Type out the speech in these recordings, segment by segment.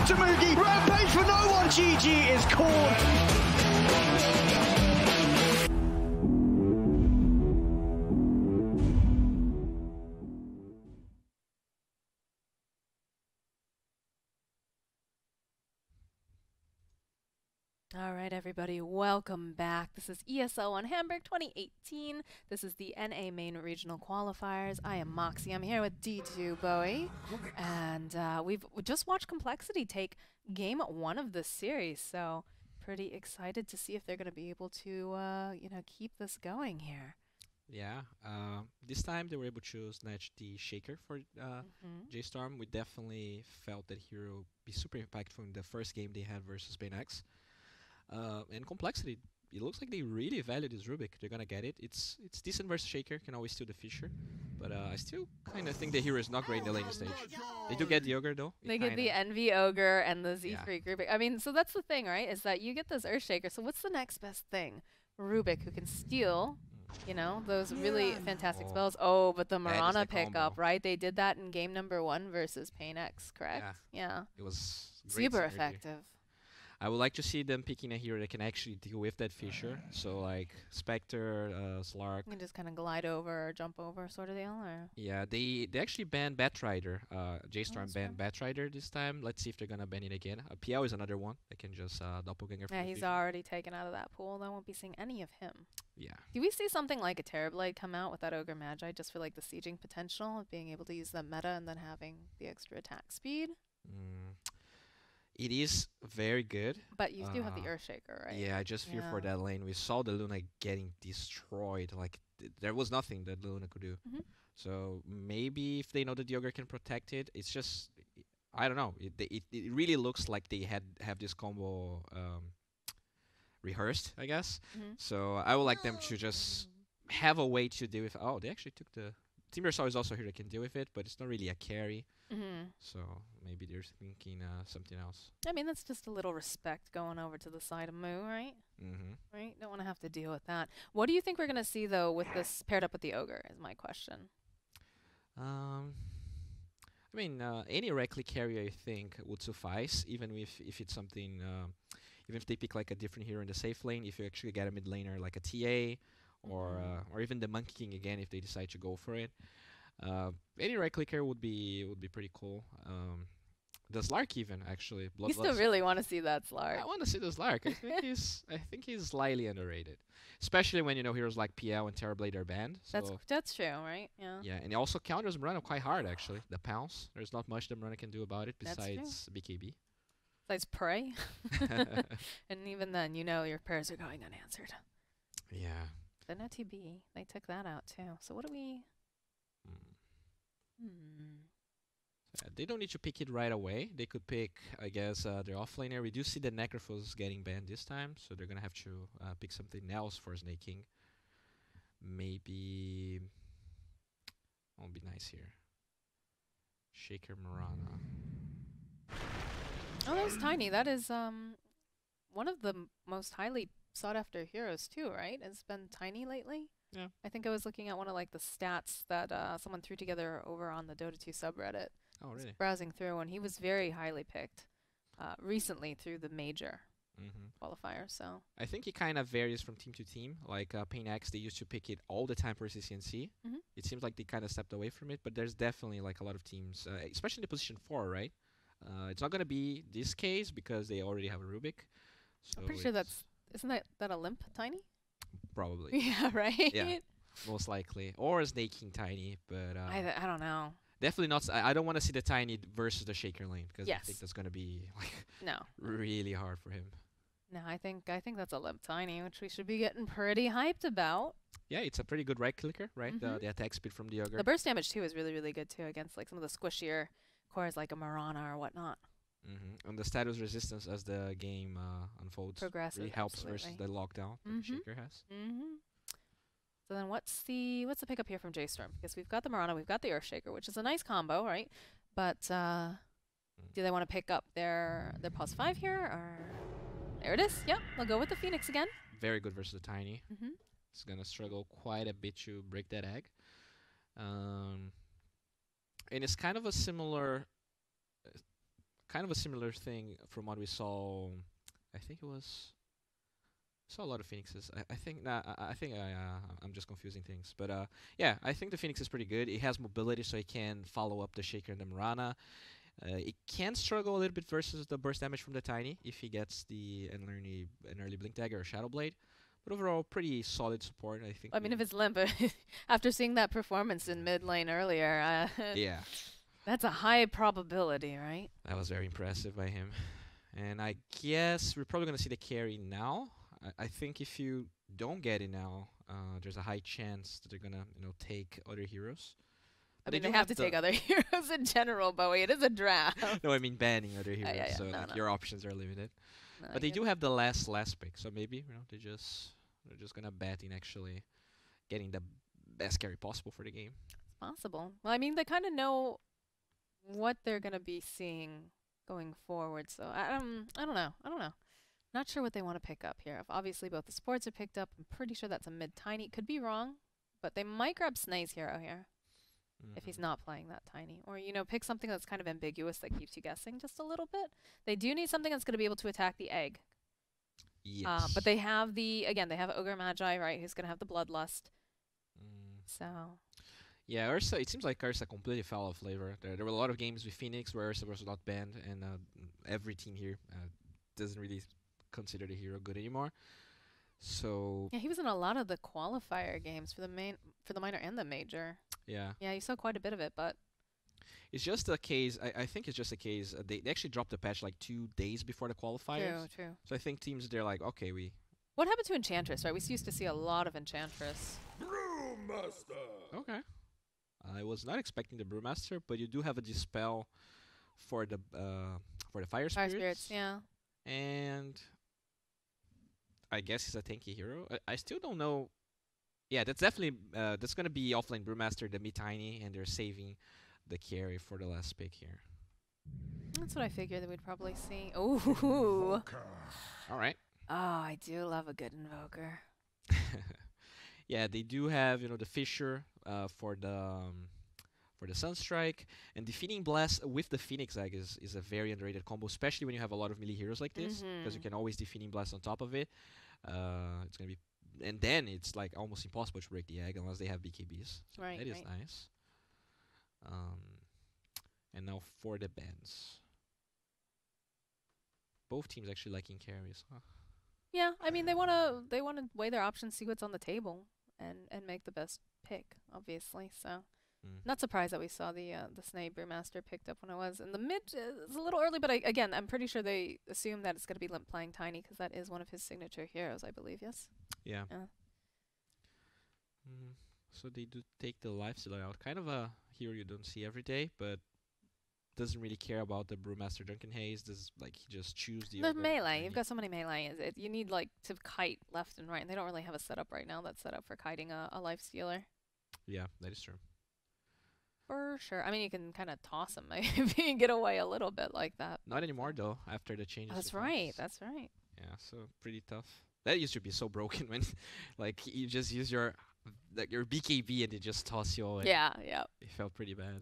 Tamugi, rampage for no one. GG is called. All right, everybody, welcome back. This is ESL One Hamburg 2018. This is the NA main regional qualifiers. I am Moxie. I'm here with D2 Bowie, and we've just watched compLexity take game 1 of this series. So pretty excited to see if they're going to be able to, keep this going here. Yeah, this time they were able to snatch the Shaker for JStorm. We definitely felt that hero would be super impactful in the first game they had versus Baynex. And compLexity, it looks like they really value this Rubik. They're gonna get it. It's decent versus Shaker, can always steal the Fisher. But I still kind of think the hero is not great in the laning stage. They do get the Ogre though. They get the Envy Ogre and the Z-Freak Rubik. I mean, so that's the thing, right? Is that you get this Earthshaker. So what's the next best thing? Rubik, who can steal, you know, those really fantastic spells. Oh, but the Marana pickup, right? They did that in game number 1 versus Baynex, correct? Yeah. It was great super synergy. effective. I would like to see them picking a hero that can actually deal with that Fisher. So like Spectre, Slark. You can just kind of glide over or jump over sort of deal, or? Yeah, they actually banned Batrider. JStorm banned Batrider this time. Let's see if they're gonna ban it again. PL is another one that can just doppelganger. Yeah, he's already taken out of that pool. I won't be seeing any of him. Yeah. Do we see something like a Terrorblade come out with that Ogre Magi just for like the sieging potential of being able to use the meta and then having the extra attack speed? It is very good. But you do have the Earthshaker, right? Yeah, I just fear for that lane. We saw the Luna getting destroyed. Like, there was nothing that Luna could do. So maybe if they know that the Ogre can protect it, it's just, I don't know. It really looks like they have this combo rehearsed, I guess. So I would like them to just have a way to deal with. Oh, they actually took the. Timbersaw is also here that can deal with it, but it's not really a carry. So maybe they're thinking something else. I mean, that's just a little respect going over to the side of Moo, right? Right? Don't want to have to deal with that. What do you think we're going to see, though, with this paired up with the Ogre, is my question. I mean, any right-click carry, I think, would suffice, even if it's something, even if they pick like a different hero in the safe lane, if you actually get a mid laner like a TA, or even the Monkey King again, if they decide to go for it. Any right clicker would be pretty cool. The Slark even actually. You still really want to see that Slark? I want to see the Slark. I think he's slightly underrated, especially when heroes like PL and Terrorblade are banned. So that's true, right? Yeah. Yeah, and he also counters Marana quite hard actually. The pounce. There's not much that Marana can do about it besides BKB. Besides pray. And even then, your prayers are going unanswered. Yeah. The no TB, they took that out too. So what do we? They don't need to pick it right away. They could pick, I guess, their offlaner. We do see the Necrophos getting banned this time, so they're gonna have to pick something else for Snake King. Maybe. Won't be nice here. Shaker Marana. Oh, that was tiny. That is one of the most highly sought after heroes too, right? It's been tiny lately. Yeah. I think I was looking at one of like the stats that someone threw together over on the Dota 2 subreddit. Oh, really? Browsing through, and he was very highly picked recently through the major qualifier. So I think it kind of varies from team to team. Like Baynex, they used to pick it all the time for CCNC. It seems like they kind of stepped away from it, but there's definitely like a lot of teams, especially in the position 4, right? It's not gonna be this case because they already have a Rubik. So I'm pretty sure isn't that a limp tiny? Probably. Yeah, right? Yeah, most likely. Or a Snake King tiny, but I don't know. Definitely not. I don't want to see the tiny versus the Shaker lane because I think that's going to be like really hard for him. No, I think that's a limp tiny, which we should be getting pretty hyped about. Yeah, it's a pretty good right clicker, right? The attack speed from the Ogre. The burst damage too is really, really good too against like some of the squishier cores like a Marana or whatnot. And the status resistance as the game unfolds really helps versus the lockdown that the Shaker has. So then what's the pickup here from JStorm? Because we've got the Marana, we've got the Earthshaker, which is a nice combo, right? But do they want to pick up their +5 here? Or there it is. Yep, they'll go with the Phoenix again. Very good versus the Tiny. It's going to struggle quite a bit to break that egg. And it's kind of a similar kind of a similar thing from what we saw. I think it was. Saw a lot of Phoenixes. I think I'm just confusing things. But yeah, I think the Phoenix is pretty good. It has mobility, so it can follow up the Shaker and the Mirana. It can struggle a little bit versus the burst damage from the Tiny if he gets an early Blink Dagger or Shadow Blade. But overall, pretty solid support, I think. I mean, if it's limp, after seeing that performance in mid lane earlier, yeah, that's a high probability, right? that was very impressive by him. And I guess we're probably going to see the carry now. I think if you don't get it now, there's a high chance that they're going to take other heroes. I mean, they have to take other heroes in general, Bowie. It is a draft. No, I mean banning other heroes, yeah. so No. your options are limited. No, But they do have the last pick, so maybe they're just gonna bet in actually getting the best carry possible for the game. It's possible. Well, I mean, they kind of know what they're gonna be seeing going forward, so I don't know. Not sure what they want to pick up here. If obviously both the supports are picked up, I'm pretty sure that's a mid Tiny. Could be wrong, but they might grab Snae's hero here. If he's not playing that Tiny. Or, pick something that's kind of ambiguous that keeps you guessing just a little bit. They do need something that's going to be able to attack the egg. Yes. But they have they have Ogre Magi, right, who's going to have the Bloodlust. So... Yeah, Ursa, it seems like Ursa completely fell off flavor. There were a lot of games with Phoenix where Ursa was not banned, and every team here doesn't really consider the hero good anymore. So... Yeah, he was in a lot of the qualifier games for the minor and the major. Yeah. Yeah, you saw quite a bit of it, but... It's just a case, I think it's just a case, they actually dropped the patch like 2 days before the qualifiers. True. So I think teams, they're like, okay, What happened to Enchantress, right? We used to see a lot of Enchantress. Brewmaster! Okay. I was not expecting the Brewmaster, but you do have a Dispel for the Fire Spirits. Fire Spirits, yeah. And I guess he's a tanky hero. I still don't know. Yeah, that's definitely that's gonna be offlane Brewmaster, the mid Tiny, and they're saving the carry for the last pick here. That's what I figured that we'd probably see. Ooh. All right. Oh, I do love a good Invoker. Yeah, they do have the Fissure for the Sunstrike, and defeating Blast with the Phoenix Egg is a very underrated combo, especially when you have a lot of melee heroes like this, because you can always defeating Blast on top of it. It's gonna be, and then it's like almost impossible to break the egg unless they have BKBs. So Right. That is nice. And now for the bans. Both teams actually liking carries. Huh? Yeah, I mean they wanna weigh their options, see what's on the table, and make the best pick, obviously. So not surprised that we saw the Snae Brewmaster picked up when it was. In the mid is a little early, but again, I'm pretty sure they assume that it's gonna be Limp playing Tiny because that is one of his signature heroes, I believe. Yes. Yeah. So they do take the Lifestealer out. Kind of a hero you don't see every day, but doesn't really care about the Brewmaster Drunken Haze. Does he just choose the melee. You've got so many melee. You need to kite left and right, and they don't really have a setup right now that's set up for kiting a Lifestealer. Yeah, that is true. For sure. I mean, you can kind of toss them maybe and get away a little bit like that. Not anymore though. After the changes. That's right. That's right. Yeah, so pretty tough. That used to be so broken when, you just use your BKB and they just toss you away. Yeah. It felt pretty bad.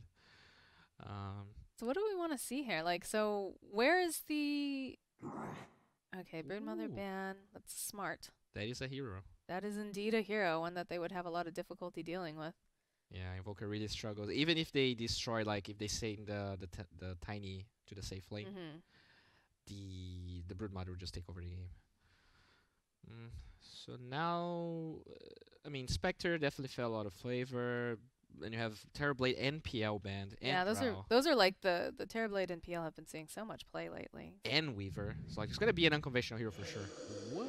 So what do we want to see here? So where is the... Okay, Broodmother ban. That's smart. That is a hero. That is indeed a hero, one that they would have a lot of difficulty dealing with. Yeah, Invoker really struggles. Even if they destroy, if they send the Tiny to the safe lane, the Broodmother would just take over the game. So now, I mean, Spectre definitely fell out of flavor. Then you have Terrorblade and PL banned. Yeah, those are like the Terrorblade and PL have been seeing so much play lately. And Weaver. So it's gonna be an unconventional hero for sure. What?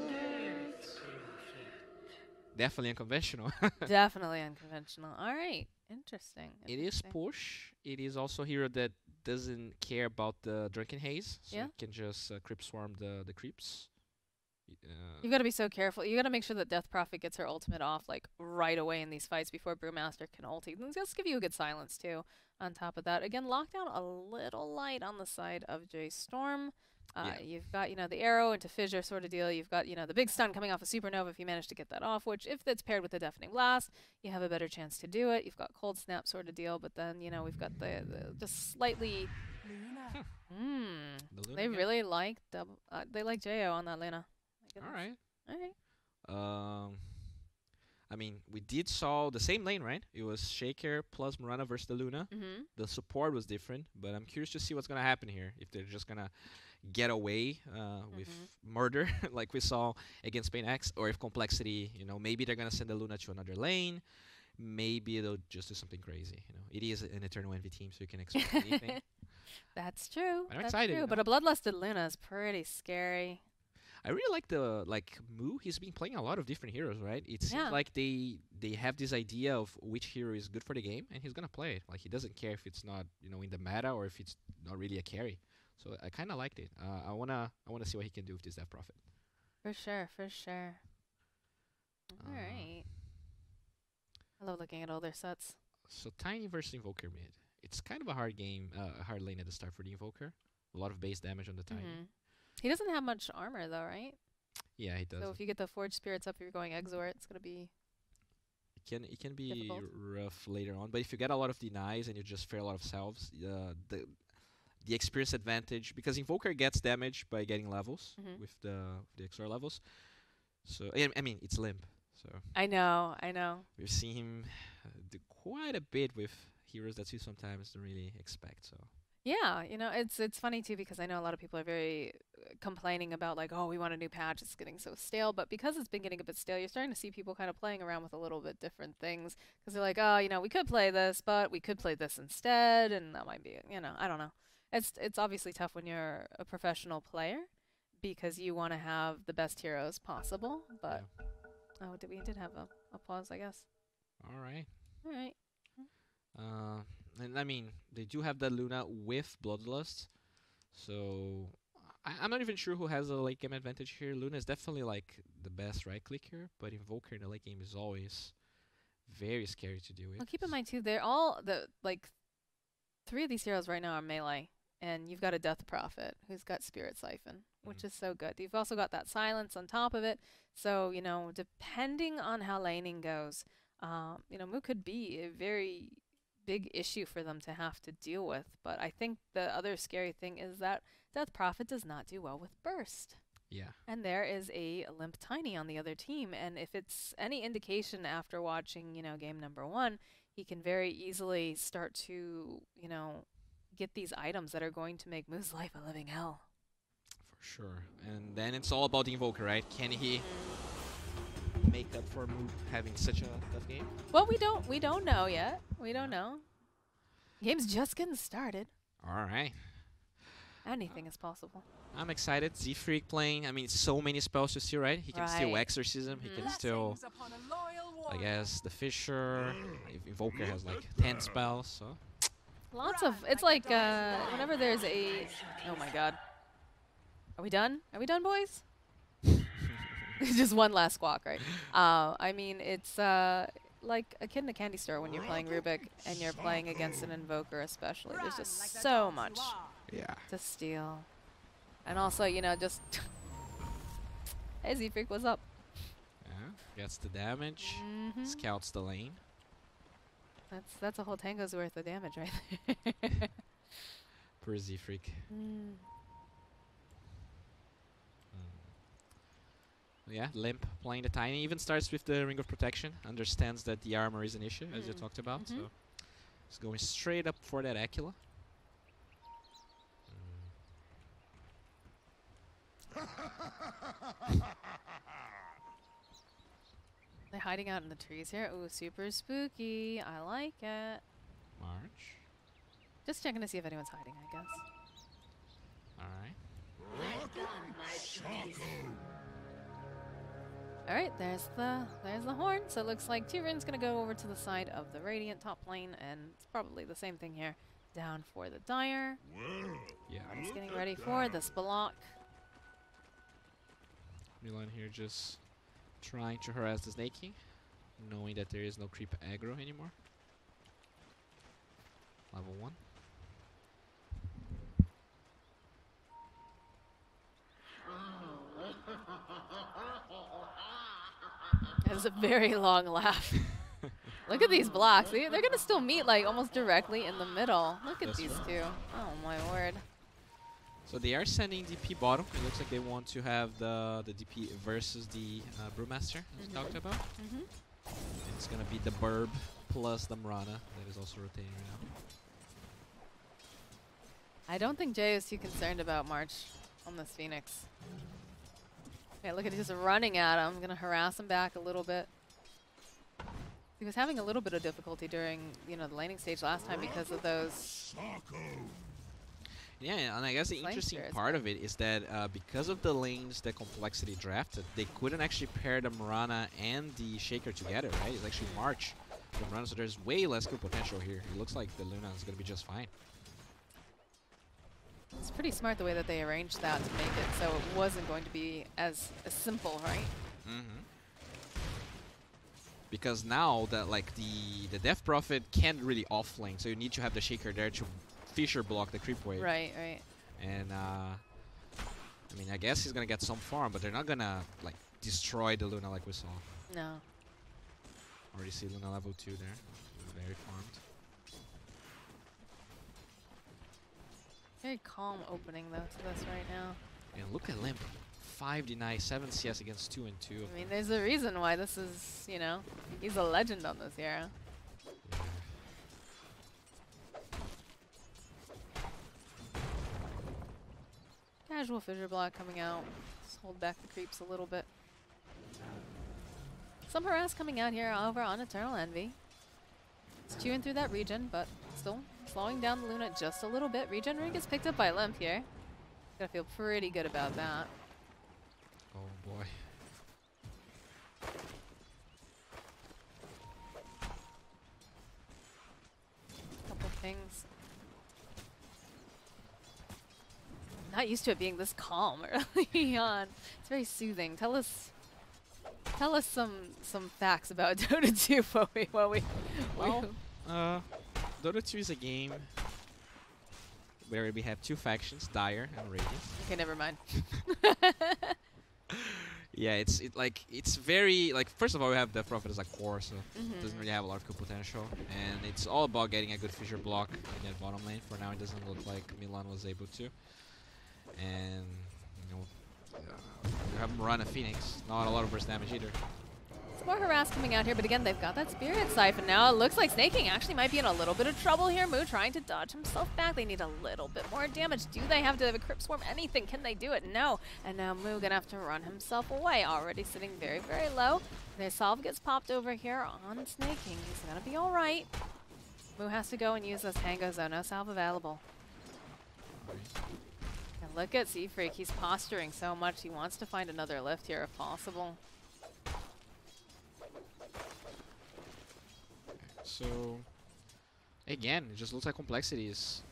Definitely unconventional. Definitely unconventional. All right, interesting. It is push. It is also a hero that doesn't care about the Drunken Haze, so you can just creep swarm the creeps. You've got to be so careful. You got to make sure that Death Prophet gets her ultimate off right away in these fights before Brewmaster can ulti. And just give you a good silence too. On top of that, again, lockdown a little light on the side of JStorm. You've got the arrow into fissure sort of deal. You've got the big stun coming off a supernova if you manage to get that off. Which if that's paired with the deafening blast, you have a better chance to do it. You've got cold snap sort of deal, but then we've got the just slightly The Luna They again. really like they like Jo on that Luna. All right. All right. I mean, we did saw the same lane, right? It was Shaker plus Murana versus the Luna. The support was different, but I'm curious to see what's gonna happen here. If they're just gonna get away with murder, like we saw against Spain X, or if compLexity, maybe they're gonna send the Luna to another lane. Maybe they'll just do something crazy. It is an Eternal Envy team, so you can expect anything. That's true. I'm That's excited. true. But a Bloodlusted Luna is pretty scary. I really like the Mu. He's been playing a lot of different heroes, right? It seems like they have this idea of which hero is good for the game, and he's gonna play it. Like he doesn't care if it's not in the meta or if it's not really a carry. So I kind of liked it. I wanna see what he can do with this Death Prophet. For sure, for sure. All right. I love looking at all their sets. So Tiny versus Invoker mid. It's kind of a hard game, a hard lane at the start for the Invoker. A lot of base damage on the Tiny. He doesn't have much armor though, right? Yeah, he does. So if you get the Forged Spirits up, if you're going Exort, it's gonna be. It can be difficult. rough later on, but if you get a lot of denies and you just fair a lot of salves, the experience advantage, because Invoker gets damage by getting levels with the XR levels. So I mean it's limp. So I know. we've seen him do quite a bit with heroes that you sometimes don't really expect. So yeah, it's funny too because I know a lot of people are very complaining about like, oh, we want a new patch, it's getting so stale. But because it's been getting a bit stale, you're starting to see people kind of playing around with a little bit different things because they're like, oh, we could play this, but we could play this instead, and that might be, I don't know. It's obviously tough when you're a professional player because you want to have the best heroes possible. But we did have a pause, I guess. All right. And I mean, they do have the Luna with Bloodlust, so I'm not even sure who has a late game advantage here. Luna is definitely like the best right clicker, but Invoker in the late game is always very scary to deal with. Well, keep in mind too, they're all three of these heroes right now are melee, and you've got a Death Prophet who's got Spirit Siphon, which is so good. You've also got that Silence on top of it, so depending on how laning goes, Mu could be a very big issue for them to have to deal with. But I think the other scary thing is that Death Prophet does not do well with Burst. Yeah. And there is a limp Tiny on the other team, and if it's any indication after watching, game number 1, he can very easily start to, get these items that are going to make Mu's life a living hell. For sure. And then it's all about the Invoker, right? Can he make up for Mu having such a tough game? Well, we don't know yet. We don't know. Game's just getting started. All right. Anything is possible. I'm excited. Z-Freak playing. I mean, so many spells to steal, right? He can steal Exorcism. He can steal, I guess, the Fisher. Invoker has like 10 spells, so. Lots of, it's like whenever there's a, oh my god. Are we done? Are we done, boys? Just one last squawk, right? I mean, it's like a kid in a candy store when you're playing Rubik and you're playing against an Invoker especially. There's just so much to steal. And also, just, hey Z-Freak, what's up? Yeah, gets the damage, scouts the lane. That's a whole tango's worth of damage right there. Poor Z-Freak. Yeah, Limp playing the Tiny. Even starts with the Ring of Protection. Understands that the armor is an issue, as you talked about. So he's going straight up for that Aquila. They're hiding out in the trees here. Ooh, super spooky. I like it. March. Just checking to see if anyone's hiding, I guess. Alright. Alright, there's the horn. So it looks like Tyrion's gonna go over to the side of the Radiant top lane, and it's probably the same thing here. Down for the Dire. Yeah. He's getting ready for the Spalock. Milan here just trying to harass the Snake King, knowing that there is no creep aggro anymore. Level 1. That is a very long laugh. Look at these blocks. They're going to still meet like almost directly in the middle. Look at these two. Oh my word. So they are sending DP bottom. It looks like they want to have the DP versus the Brewmaster, as we talked about. And it's going to be the Burb plus the Murana that is also rotating right now. I don't think Jay is too concerned about March on this Phoenix. Okay, look at just running at him. Gonna harass him back a little bit. He was having a little bit of difficulty during, the laning stage last time because of those. Yeah, and I guess the interesting part of it is that because of the lanes that compLexity drafted, they couldn't actually pair the Murana and the Shaker together, right? It's actually March, the Murana, so there's way less kill potential here. It looks like the Luna is gonna be just fine. It's pretty smart the way that they arranged that to make it so it wasn't going to be as simple, right? Because now that the Death Prophet can't really offlane, so you need to have the Shaker there to Fisher block the creep wave. Right, right. And I mean, I guess he's gonna get some farm, but they're not gonna destroy the Luna like we saw. No. Already see Luna level 2 there, very farmed. Very calm opening though to this right now. And look at Limp. 5 deny, 7 CS against 2 and 2. I mean, there's a reason why this is, he's a legend on this hero. Yeah. Casual fissure block coming out. Just hold back the creeps a little bit. Some harass coming out here over on Eternal Envy. It's chewing through that regen, but still slowing down the Luna just a little bit. Regen ring gets picked up by Limp here. Gotta feel pretty good about that. Oh boy. Couple things. Not used to it being this calm early on. It's very soothing. Tell us some facts about Dota 2 Dota 2 is a game where we have two factions, Dire and Radiant. Okay, never mind. Yeah, it's very first of all we have Death Prophet as a core, so it doesn't really have a lot of kill potential, and it's all about getting a good fissure block in that bottom lane. For now, it doesn't look like Milan was able to, and you have him run a Phoenix, not a lot of burst damage either. Some more harass coming out here, but again, they've got that Spirit Siphon now. It looks like Snaking actually might be in a little bit of trouble here. Moo trying to dodge himself back. They need a little bit more damage. Do they have to have a Crypt Swarm? Anything? Can they do it? No. And now Moo gonna have to run himself away. Already sitting very, very low. Their salve gets popped over here on Snaking. He's gonna be all right. Moo has to go and use this Tango Zone. No salve available. And look at Seafreak. He's posturing so much. He wants to find another lift here if possible. So, again, it just looks like compLexity is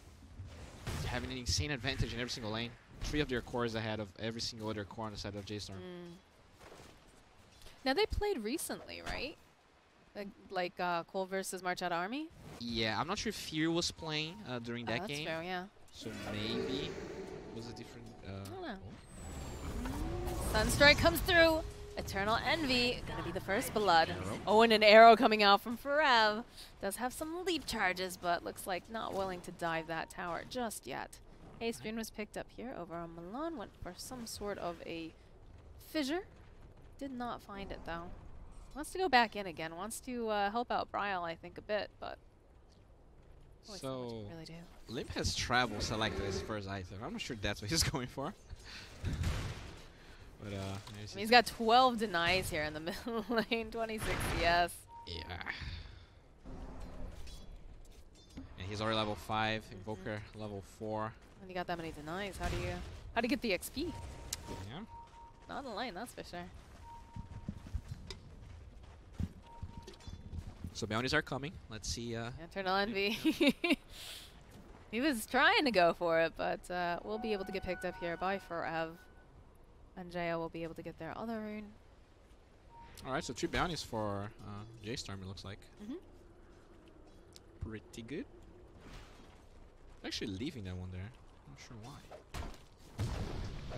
having an insane advantage in every single lane. 3 of their cores ahead of every single other core on the side of JStorm. Now, they played recently, right? Like Cole versus March Out Army? Yeah, I'm not sure if Fear was playing during that game. That's true, yeah. So maybe it was a different... I don't know. Sunstrike comes through. Eternal Envy, gonna be the first blood. Arrow. Oh, and an arrow coming out from Forev. Does have some leap charges, but looks like not willing to dive that tower just yet. Ace-Green was picked up here over on Milan, went for some sort of a fissure. Did not find it though. Wants to go back in again, wants to help out Bryal, I think, a bit, but so really do. Limp has travel selected as his first item. I'm not sure that's what he's going for. But he's got 12 denies here in the middle lane, 26 CS. Yeah. And he's already level 5, Invoker level 4. When you got that many denies, how do you get the XP? Yeah. Not in the lane, that's for sure. So bounties are coming. Let's see. Eternal Envy. He was trying to go for it, but we'll be able to get picked up here by Forev. And Jaya will be able to get their other rune. Alright, so 3 bounties for JStorm, it looks like. Pretty good. Actually leaving that one there. Not sure why.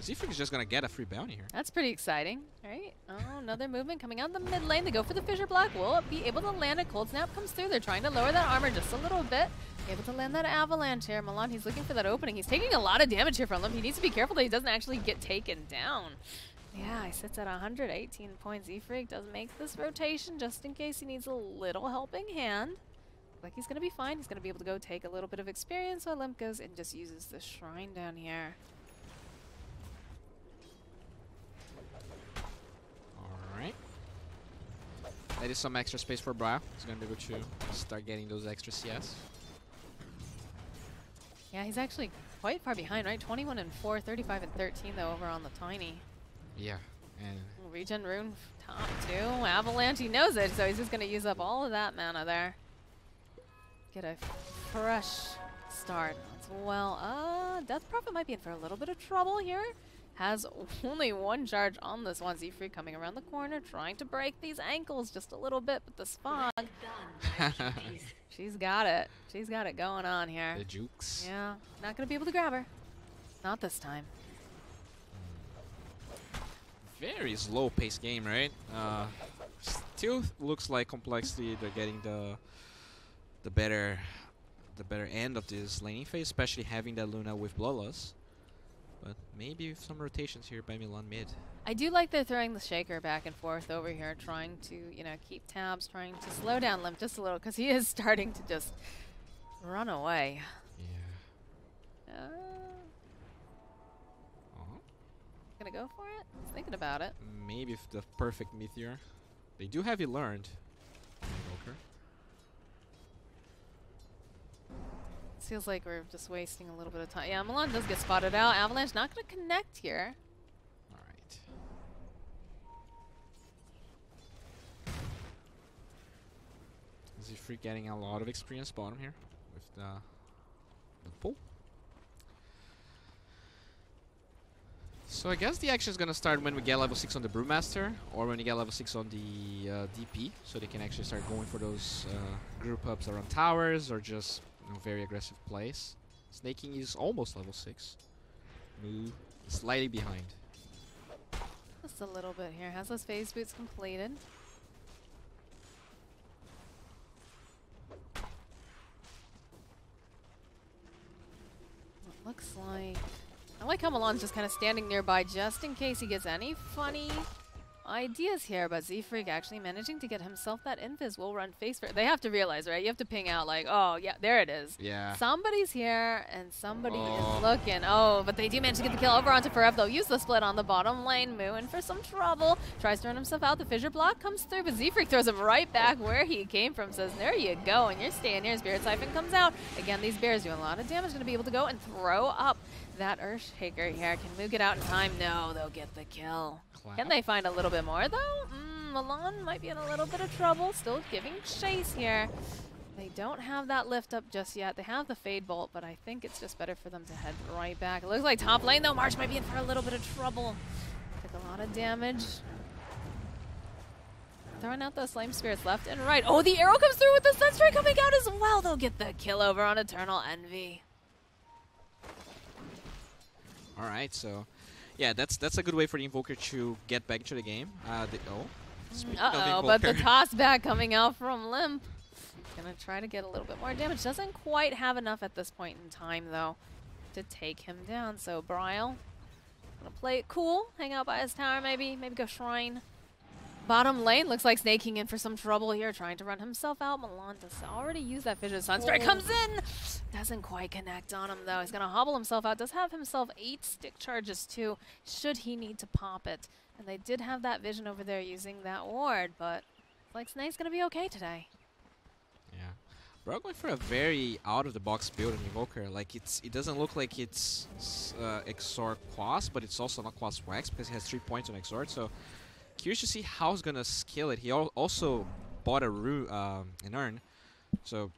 Seafreak is just gonna get a free bounty here. That's pretty exciting, right? Oh, another movement coming out the mid lane. They go for the fissure block. Will it be able to land it? Cold Snap comes through. They're trying to lower that armor just a little bit. Able to land that avalanche here. Milan, he's looking for that opening. He's taking a lot of damage here from him. He needs to be careful that he doesn't actually get taken down. Yeah, he sits at 118 points. Z-Freak does make this rotation just in case he needs a little helping hand. Like he's going to be fine. He's going to be able to go take a little bit of experience while Limp goes and just uses the shrine down here. Alright. That is some extra space for Bra. He's going to be able to start getting those extra CS. Yeah, he's actually quite far behind, right? 21 and 4, 35 and 13 though over on the Tiny. Yeah, and Regen rune top 2. Avalanche, he knows it, so he's just going to use up all of that mana there. Get a fresh start as well. Death Prophet might be in for a little bit of trouble here. Has only one charge on this one. Z-Freak coming around the corner, trying to break these ankles just a little bit, but this fog. She's got it. She's got it going on here. The jukes. Yeah, not going to be able to grab her. Not this time. Very slow paced game, right? Still looks like compLexity. They're getting the better end of this laning phase, especially having that Luna with Bloodlust. But maybe some rotations here by Milan mid. I do like they're throwing the Shaker back and forth over here, trying to, you know, keep tabs, trying to slow down Limp just a little, because he is starting to just run away. Yeah. Gonna go for it? He's thinking about it. Maybe if the perfect Meteor. They do have it learned. Invoker. Feels like we're just wasting a little bit of time. Yeah, Milan does get spotted out. Avalanche not going to connect here. Alright. Z-Freak getting a lot of experience bottom here with the pull. So I guess the action is going to start when we get level 6 on the Brewmaster or when we get level 6 on the DP, so they can actually start going for those group ups around towers or just very aggressive plays. Snaking is almost level 6. Move slightly behind. Just a little bit here. Has those phase boots completed. It looks like... I like how Milan's just kind of standing nearby just in case he gets any funny ideas here, but Z-Freak actually managing to get himself that invis will run face first. They have to realize, right? You have to ping out like, oh, yeah, there it is. Yeah. Somebody's here and somebody is looking. Oh, but they do manage to get the kill over onto Forev. They'll use the split on the bottom lane. Moo in for some trouble. Tries to run himself out. The fissure block comes through, but Z-Freak throws him right back where he came from. Says, there you go, and you're staying here. Spirit Siphon comes out. Again, these bears doing a lot of damage. Going to be able to go and throw up that Earthshaker here. Can Moo get out in time? No, they'll get the kill. Can they find a little bit more, though? Milan might be in a little bit of trouble. Still giving chase here. They don't have that lift up just yet. They have the Fade Bolt, but I think it's just better for them to head right back. It looks like top lane, though. March might be in for a little bit of trouble. Took a lot of damage. Throwing out those Flame Spirits left and right. Oh, the arrow comes through with the Sunstrike coming out as well. They'll get the kill over on Eternal Envy. All right, so yeah, that's a good way for the Invoker to get back into the game. But the toss back coming out from Limp. Gonna try to get a little bit more damage. Doesn't quite have enough at this point in time, though, to take him down. So Bryle gonna play it cool, hang out by his tower, maybe go Shrine. Bottom lane looks like snaking in for some trouble here, trying to run himself out. Milan does already use that Fissure Sunstrike. Comes in! Doesn't quite connect on him, though. He's going to hobble himself out. Does have himself 8 stick charges, too, should he need to pop it. And they did have that vision over there using that ward, but it's like Snake's going to be okay today. Yeah. We're going for a very out-of-the-box build in Invoker. Like, it doesn't look like it's Exort Quas, but it's also not Quas Wax because he has 3 points on Exort, so... Curious to see how he's gonna skill it. He also bought an urn, so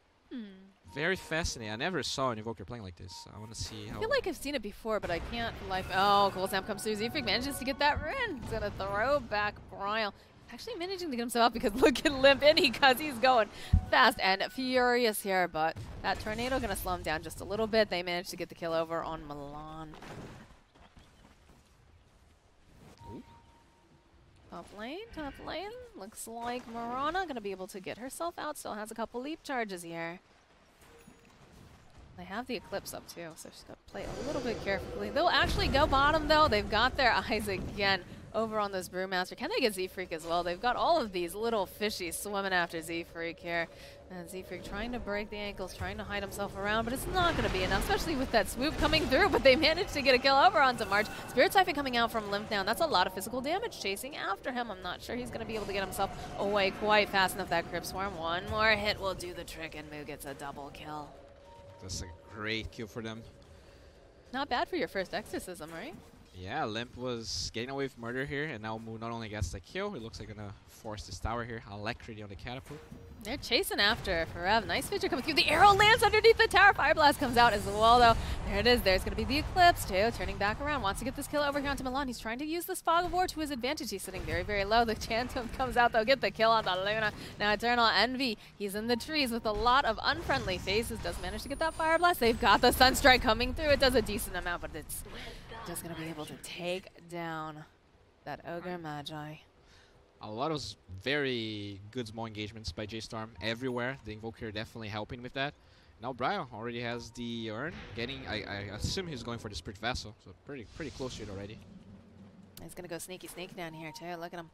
very fascinating. I never saw an Invoker playing like this. I want to see how. I feel like I've seen it before, but I can't. Oh, Cold Snap comes through. Z-Freak manages to get that run. He's gonna throw back Bryle. Actually managing to get himself out because look at Limp in because he's going fast and furious here. But that tornado gonna slow him down just a little bit. They managed to get the kill over on Milan. Top lane, top lane. Looks like Mirana gonna be able to get herself out. Still has a couple leap charges here. They have the Eclipse up too, so she's got to play a little bit carefully. They'll actually go bottom though. They've got their eyes again over on this Brewmaster. Can they get Z-Freak as well? They've got all of these little fishies swimming after Z-Freak here. And Z-Freak trying to break the ankles, trying to hide himself around, but it's not going to be enough, especially with that swoop coming through. But they managed to get a kill over onto March. Spirit Siphon coming out from Limp now, and that's a lot of physical damage chasing after him. I'm not sure he's going to be able to get himself away quite fast enough. That Crypt Swarm, one more hit will do the trick, and Moo gets a double kill. That's a great kill for them. Not bad for your first exorcism, right? Yeah, Limp was getting away with murder here, and now Moo not only gets the kill, it looks like gonna force this tower here. Alacrity on the catapult. They're chasing after Forev. Nice Fidget coming through. The arrow lands underneath the tower. Fire Blast comes out as well, though. There it is. There's going to be the Eclipse, too. Turning back around. Wants to get this kill over here onto Milan. He's trying to use this Fog of War to his advantage. He's sitting very, very low. The Chantum comes out, though. Get the kill on the Luna. Now Eternal Envy. He's in the trees with a lot of unfriendly faces. Does manage to get that Fire Blast. They've got the Sunstrike coming through. It does a decent amount, but it's just going to be able to take down that Ogre Magi. A lot of very good small engagements by JStorm everywhere. The Invoker definitely helping with that. Now Brian already has the urn. I assume he's going for the Spirit Vessel, so pretty close to it already. He's going to go sneaky down here, too. Look at him.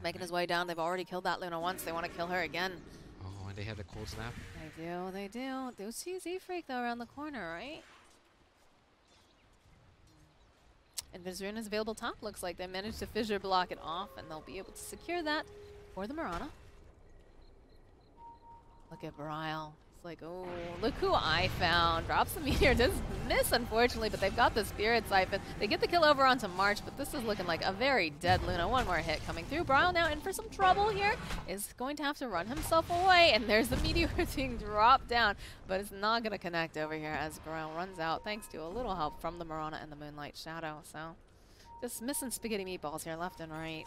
Making his way down. They've already killed that Luna once. They want to kill her again. Oh, and they have the Cold Snap. They do. They'll see Z-Freak, though, around the corner, right? And Vizrune is available top. Looks like they managed to fissure block it off, and they'll be able to secure that for the Mirana. Look at Brile. It's like, oh, look who I found. Drops the meteor. Does miss, unfortunately, but they've got the Spirit Siphon. They get the kill over onto March, but this is looking like a very dead Luna. One more hit coming through. Brile now in for some trouble here. Is going to have to run himself away, and there's the meteor being dropped down, but it's not going to connect over here as Brile runs out, thanks to a little help from the Mirana and the Moonlight Shadow. So just missing spaghetti meatballs here left and right.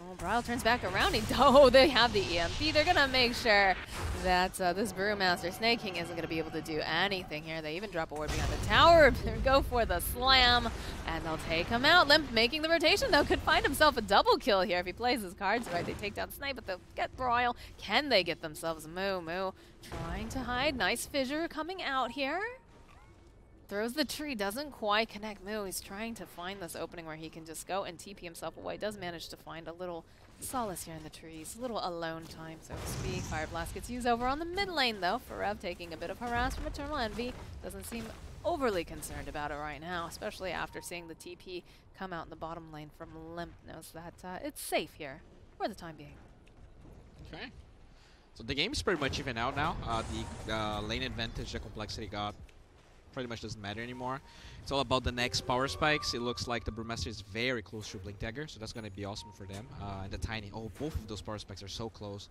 Oh, Brile turns back around. They have the EMP. They're going to make sure that this Brewmaster Snake King isn't going to be able to do anything here. They even drop a ward behind the tower. Go for the slam, and they'll take him out. Limp making the rotation, though, could find himself a double kill here if he plays his cards right. They take down Snipe, but they'll get Brile. Can they get themselves Moo trying to hide. Nice fissure coming out here. Throws the tree, doesn't quite connect Moo. He's trying to find this opening where he can just go and TP himself away. Does manage to find a little solace here in the trees. A little alone time, so to speak. Fire Blast gets used over on the mid lane, though. Forev taking a bit of harass from Eternal Envy. Doesn't seem overly concerned about it right now, especially after seeing the TP come out in the bottom lane from Limp. Knows that it's safe here for the time being. Okay. So the game is pretty much even out now. The lane advantage that compLexity got pretty much doesn't matter anymore. It's all about the next power spikes. It looks like the Brewmaster is very close to Blink Dagger, so that's going to be awesome for them. And the Tiny, both of those power spikes are so close.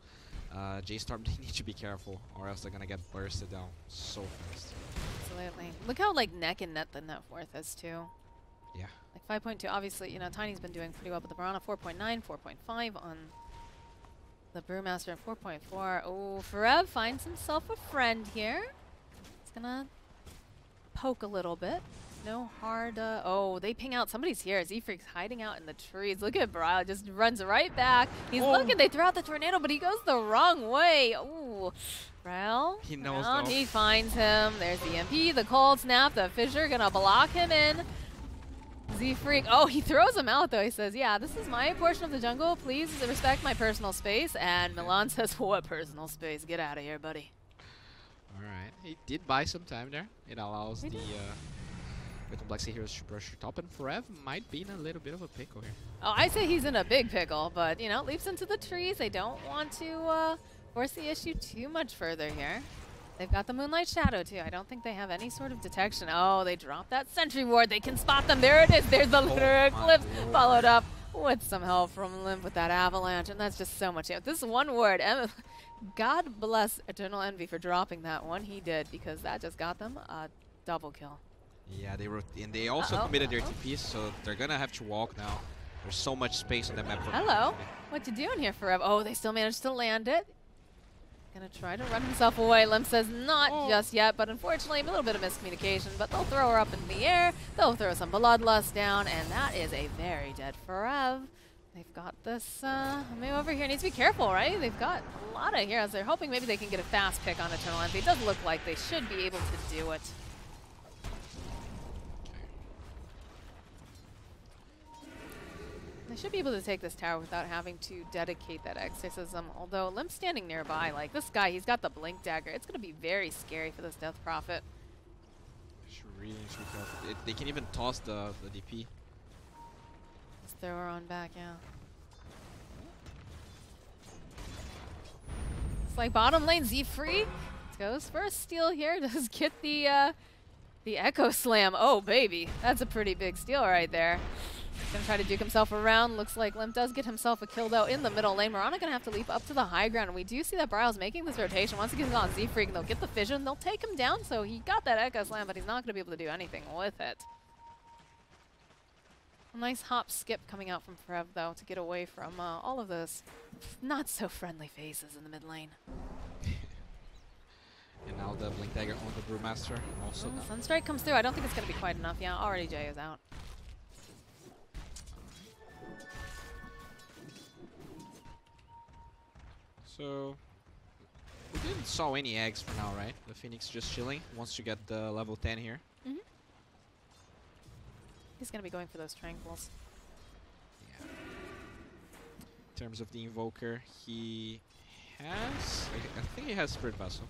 JStorm, they need to be careful, or else they're going to get bursted down so fast. Absolutely. Look how like neck and net the net worth is too. Yeah. Like 5.2, obviously, you know, Tiny's been doing pretty well, but the Mirana 4.9, 4.5 on the Brewmaster, and 4.4. Oh, Forev finds himself a friend here. He's going to poke a little bit. No hard, oh, they ping out. Somebody's here. Z-Freak's hiding out in the trees. Look at Brile, just runs right back. He's looking, they throw out the tornado, but he goes the wrong way. Ooh, Brile, he knows though. He finds him. There's the MP, the cold snap, the fissure, gonna block him in. Z-Freak, oh, he throws him out though. He says, yeah, this is my portion of the jungle. Please respect my personal space. And Milan says, what personal space? Get out of here, buddy. Alright, he did buy some time there. It allows the compLexity heroes to brush top, and Forev might be in a little bit of a pickle here. Oh, I say he's in a big pickle, but, you know, leaps into the trees. They don't want to force the issue too much further here. They've got the Moonlight Shadow, too. I don't think they have any sort of detection. Oh, they dropped that sentry ward. They can spot them. There it is. There's the Lunar Eclipse, followed up with some help from Limp with that avalanche, and that's just so much. This one ward, God bless Eternal Envy for dropping that one. He did, because that just got them a double kill. Yeah, they also committed their TPs, so they're gonna have to walk now. There's so much space on the map. Hello, what you doing here, Forev? Oh, they still managed to land it. Gonna try to run himself away. Limp says not just yet, but unfortunately a little bit of miscommunication. But they'll throw her up in the air. They'll throw some Bloodlust down, and that is a very dead Forev. They've got this, maybe over here needs to be careful, right? They've got a lot of heroes. They're hoping maybe they can get a fast pick on Eternal Envy. It does look like they should be able to do it. They should be able to take this tower without having to dedicate that exorcism. Although Limp's standing nearby, like this guy, he's got the blink dagger. It's going to be very scary for this Death Prophet. Should really need to be careful. They can even toss the DP. Let's throw her on back, yeah. It's like bottom lane Z-Free goes for a steal here. Does get the Echo Slam. Oh, baby. That's a pretty big steal right there. Gonna try to duke himself around. Looks like Limp does get himself a kill though in the middle lane. Mirana gonna have to leap up to the high ground. And we do see that Bryle's making this rotation. Once he gets on Z-Freak, they'll get the fission. They'll take him down. So he got that Echo Slam, but he's not gonna be able to do anything with it. A nice hop skip coming out from Frev though to get away from all of those not so friendly faces in the mid lane. And now the blink dagger on the Brewmaster. Also Sunstrike comes through. I don't think it's gonna be quite enough. Yeah, already Jay is out. So, we didn't saw any eggs for now, right? The Phoenix just chilling. Wants to get the level 10 here. Mm-hmm. He's going to be going for those tranquils. Yeah. In terms of the Invoker, he has... I think he has Spirit Vessel.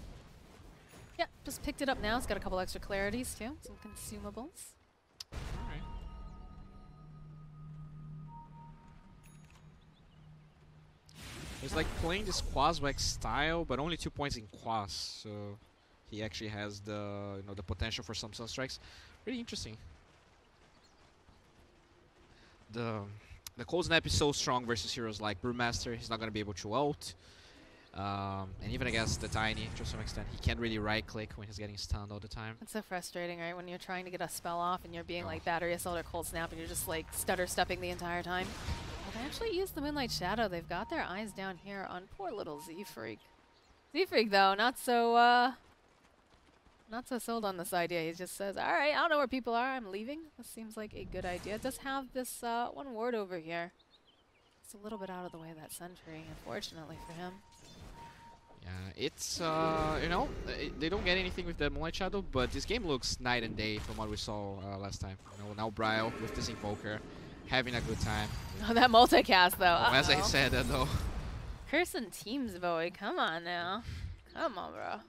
Yeah, just picked it up now. It's got a couple extra clarities too. Some consumables. Alright. He's like playing this Quaswex style, but only 2 points in Quas, so he actually has the the potential for some Sunstrikes. Really interesting. The Cold Snap is so strong versus heroes like Brewmaster. He's not gonna be able to ult, and even against the Tiny to some extent, he can't really right click when he's getting stunned all the time. It's so frustrating, right? When you're trying to get a spell off and you're being like Battery Assault or Cold Snap, and you're just like stutter stepping the entire time. They actually used the Moonlight Shadow. They've got their eyes down here on poor little Z-Freak. Z-Freak, though, not so sold on this idea. He just says, all right, I don't know where people are. I'm leaving. This seems like a good idea. It does have this one ward over here. It's a little bit out of the way of that sentry, unfortunately for him. Yeah, it's, they don't get anything with the Moonlight Shadow, but this game looks night and day from what we saw last time. Now Bryle with this Invoker, having a good time. Oh, that multicast, though. As I said, though. Cursing teams, boy. Come on now. Come on, bro.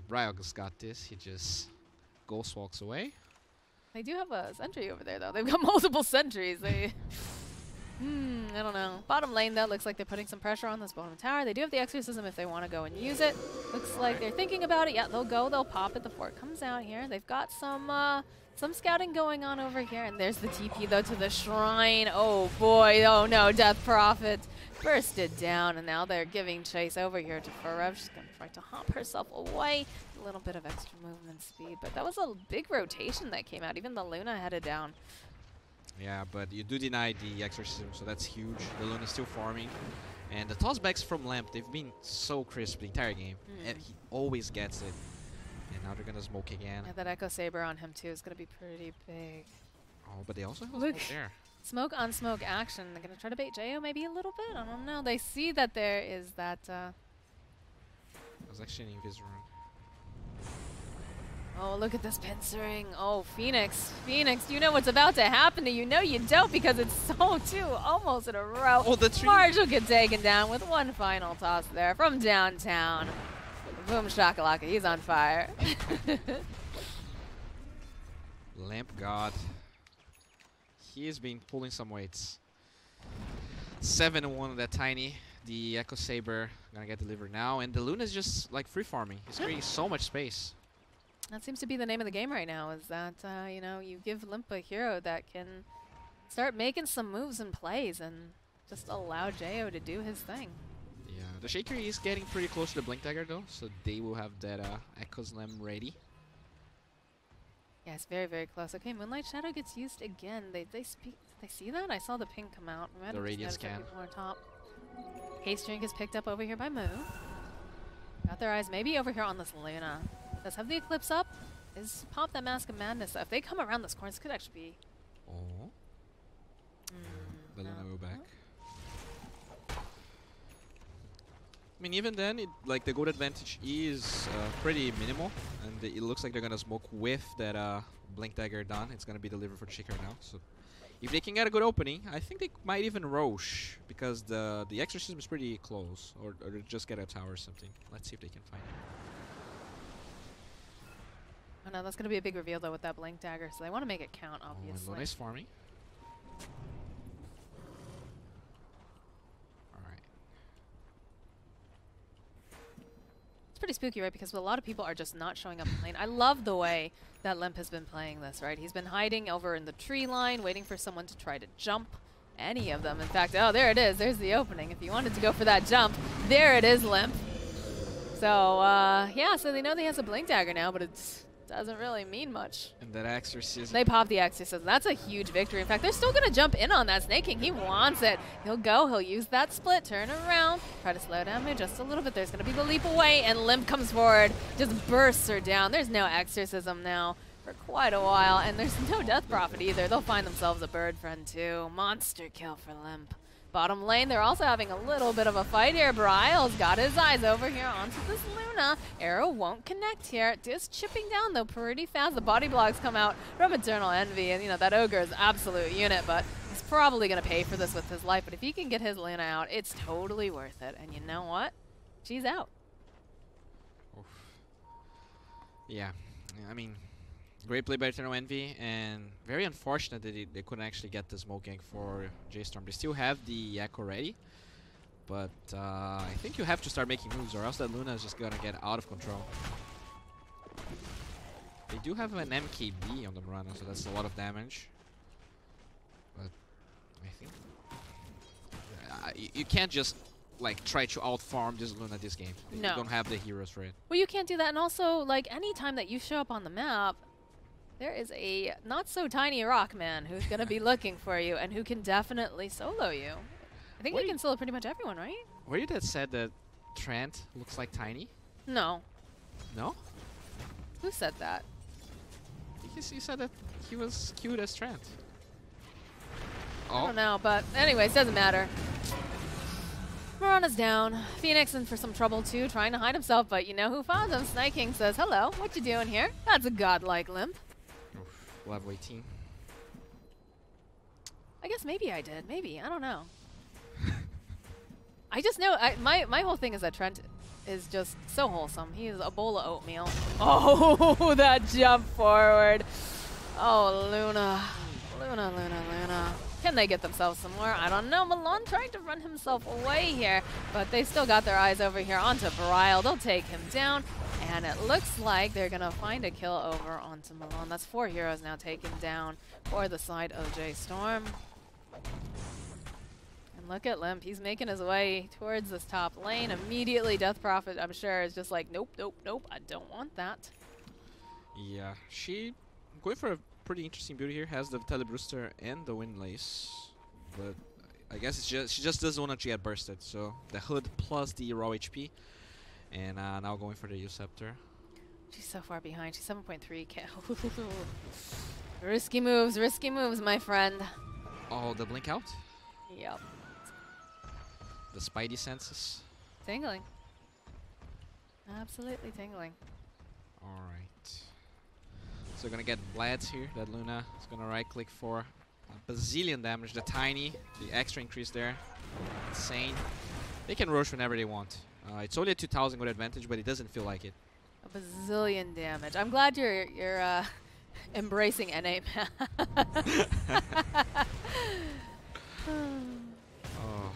Bryo's got this. He just ghost walks away. They do have a sentry over there, though. They've got multiple sentries. They... I don't know. Bottom lane, though, looks like they're putting some pressure on this bottom tower. They do have the Exorcism if they want to go and use it. Looks like they're thinking about it. Yeah, they'll go. They'll pop it. The fort comes out here. They've got some scouting going on over here. And there's the TP, though, to the shrine. Oh, boy. Oh, no. Death Prophet bursted down. And now they're giving chase over here to Farev. She's going to try to hop herself away. A little bit of extra movement speed. But that was a big rotation that came out. Even the Luna headed down. Yeah, but you do deny the Exorcism, so that's huge. The Luna's still farming. And the tossbacks from Lamp, they've been so crisp the entire game. And he always gets it. And now they're going to smoke again. Yeah, that Echo Saber on him, too, is going to be pretty big. Oh, but they also have smoke there. Smoke on smoke action. They're going to try to bait Jo maybe a little bit. I don't know. They see that there is that... That was actually an Invis rune. Oh, look at this pincering. Oh, Phoenix. Phoenix, you know what's about to happen to you. No, you don't, because it's so two almost in a row. Oh, the tree. Marshall get taken down with one final toss there from downtown. Boom shakalaka, he's on fire. Lamp God. He has been pulling some weights. 7-1 on that Tiny. The Echo Saber gonna get delivered now. And the Luna's just like free farming. He's creating so much space. That seems to be the name of the game right now, is that, you know, you give Limp a hero that can start making some moves and plays and just allow Jo to do his thing. Yeah, the Shaker is getting pretty close to the Blink Dagger, though, so they will have that Echo Slam ready. Yeah, it's very, very close. Okay, Moonlight Shadow gets used again. They see that? I saw the ping come out. The Radiant scan. More top. Haste Drink is picked up over here by Moo. Got their eyes maybe over here on this Luna. Does have the Eclipse up. Is pop that Mask of Madness. If they come around this corner, this could actually be... Oh. the Luna will back. I mean, even then, like the gold advantage is pretty minimal, and it looks like they're gonna smoke with that blink dagger done. It's gonna be delivered for Shaker now. So if they can get a good opening, I think they might even Roche, because the exorcism is pretty close, or just get a tower or something. Let's see if they can find it. Oh no, that's gonna be a big reveal though with that blink dagger. So they want to make it count, Oh, obviously. and Luna's farming. It's pretty spooky, right? Because a lot of people are just not showing up in lane. I love the way that Limp has been playing this, right? He's been hiding over in the tree line, waiting for someone to try to jump. Any of them. In fact, oh, there it is. There's the opening. If you wanted to go for that jump, there it is, Limp. So, yeah, so they know he has a blink dagger now, but it doesn't really mean much. And that exorcism. They pop the exorcism. That's a huge victory. In fact, they're still going to jump in on that Snake King. He wants it. He'll go. He'll use that split, turn around, try to slow down there just a little bit. There's going to be the leap away, and Limp comes forward, just bursts her down. There's no exorcism now for quite a while, and there's no death prophet either. They'll find themselves a bird friend too. Monster kill for Limp. Bottom lane, they're also having a little bit of a fight here. Bryle's got his eyes over here onto this Luna. Arrow won't connect here. Just chipping down, though, pretty fast. The body blocks come out from Eternal Envy, and, you know, that Ogre is absolute unit, but he's probably going to pay for this with his life. But if he can get his Luna out, it's totally worth it. And you know what? She's out. Oof. Yeah, I mean, great play by Eternal Envy, and very unfortunate that they couldn't actually get the smoke gank for JStorm. They still have the Echo ready, but I think you have to start making moves, or else that Luna is just gonna get out of control. They do have an MKB on the Murano, so that's a lot of damage. But I think you can't just like try to out-farm this Luna this game. No. You don't have the heroes for it. Well, you can't do that, and also, like, any time that you show up on the map, there is a not-so-tiny rock man who's going to be looking for you and who can definitely solo you. I think he can solo pretty much everyone, right? Were you that said that Trent looks like Tiny? No. No? Who said that? Because you said that he was cute as Trent. I don't know, but anyways, doesn't matter. Mirana's down. Phoenix in for some trouble too, trying to hide himself, but you know who found him? Snake King says, hello, what you doing here? That's a godlike Limp. Oof, level 18. I guess maybe I did. Maybe. I don't know. I just know, my whole thing is that Trent is just so wholesome. He is a bowl of oatmeal. Oh, that jump forward. Oh, Luna. Luna, Luna, Luna. Can they get themselves some more? I don't know. Milan trying to run himself away here, but they still got their eyes over here onto Bryle. They'll take him down, and it looks like they're going to find a kill over onto Milan. That's 4 heroes now taken down for the side of JStorm. And look at Limp. He's making his way towards this top lane. Immediately, Death Prophet, I'm sure, is just like, nope, nope, nope. I don't want that. Yeah, she going for a pretty interesting build here. Has the Telebrewster and the Windlace, but I guess it's just she just doesn't want to get bursted. So the hood plus the raw HP, and now going for the Uceptor. She's so far behind. She's 7.3 kill. Risky moves, my friend. Oh, the blink out. Yep. The Spidey senses. Tingling. Absolutely tingling. All right. So gonna get Blades here. That Luna is gonna right click for a bazillion damage. The Tiny, the extra increase there. Insane. They can rush whenever they want. It's only a 2000 good advantage, but it doesn't feel like it. A bazillion damage. I'm glad you're embracing NA math. Oh.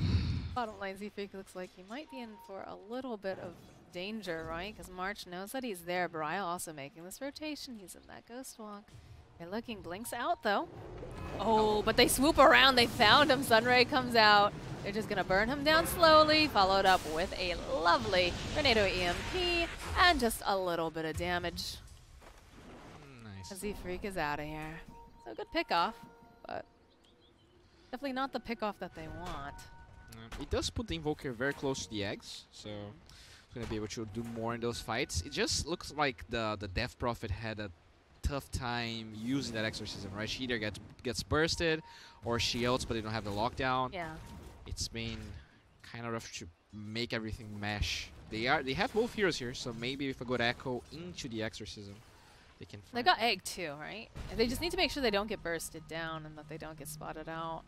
Bottom lane Z-Freak looks like he might be in for a little bit of danger, right? Because March knows that he's there. Bryle also making this rotation. He's in that Ghost Walk. They're looking. Blinks out, though. Oh, but they swoop around. They found him. Sunray comes out. They're just going to burn him down slowly, followed up with a lovely Tornado EMP and just a little bit of damage. Nice. Z-Freak is out of here. So good pickoff, but definitely not the pickoff that they want. It does put the Invoker very close to the eggs, so it's going to be able to do more in those fights. It just looks like the Death Prophet had a tough time using that exorcism, right? She either gets bursted or she ults, but they don't have the lockdown. Yeah. It's been kind of rough to make everything mesh. They have both heroes here, so maybe if a good echo into the exorcism, they can find. They got egg too, right? They just need to make sure they don't get bursted down and that they don't get spotted out.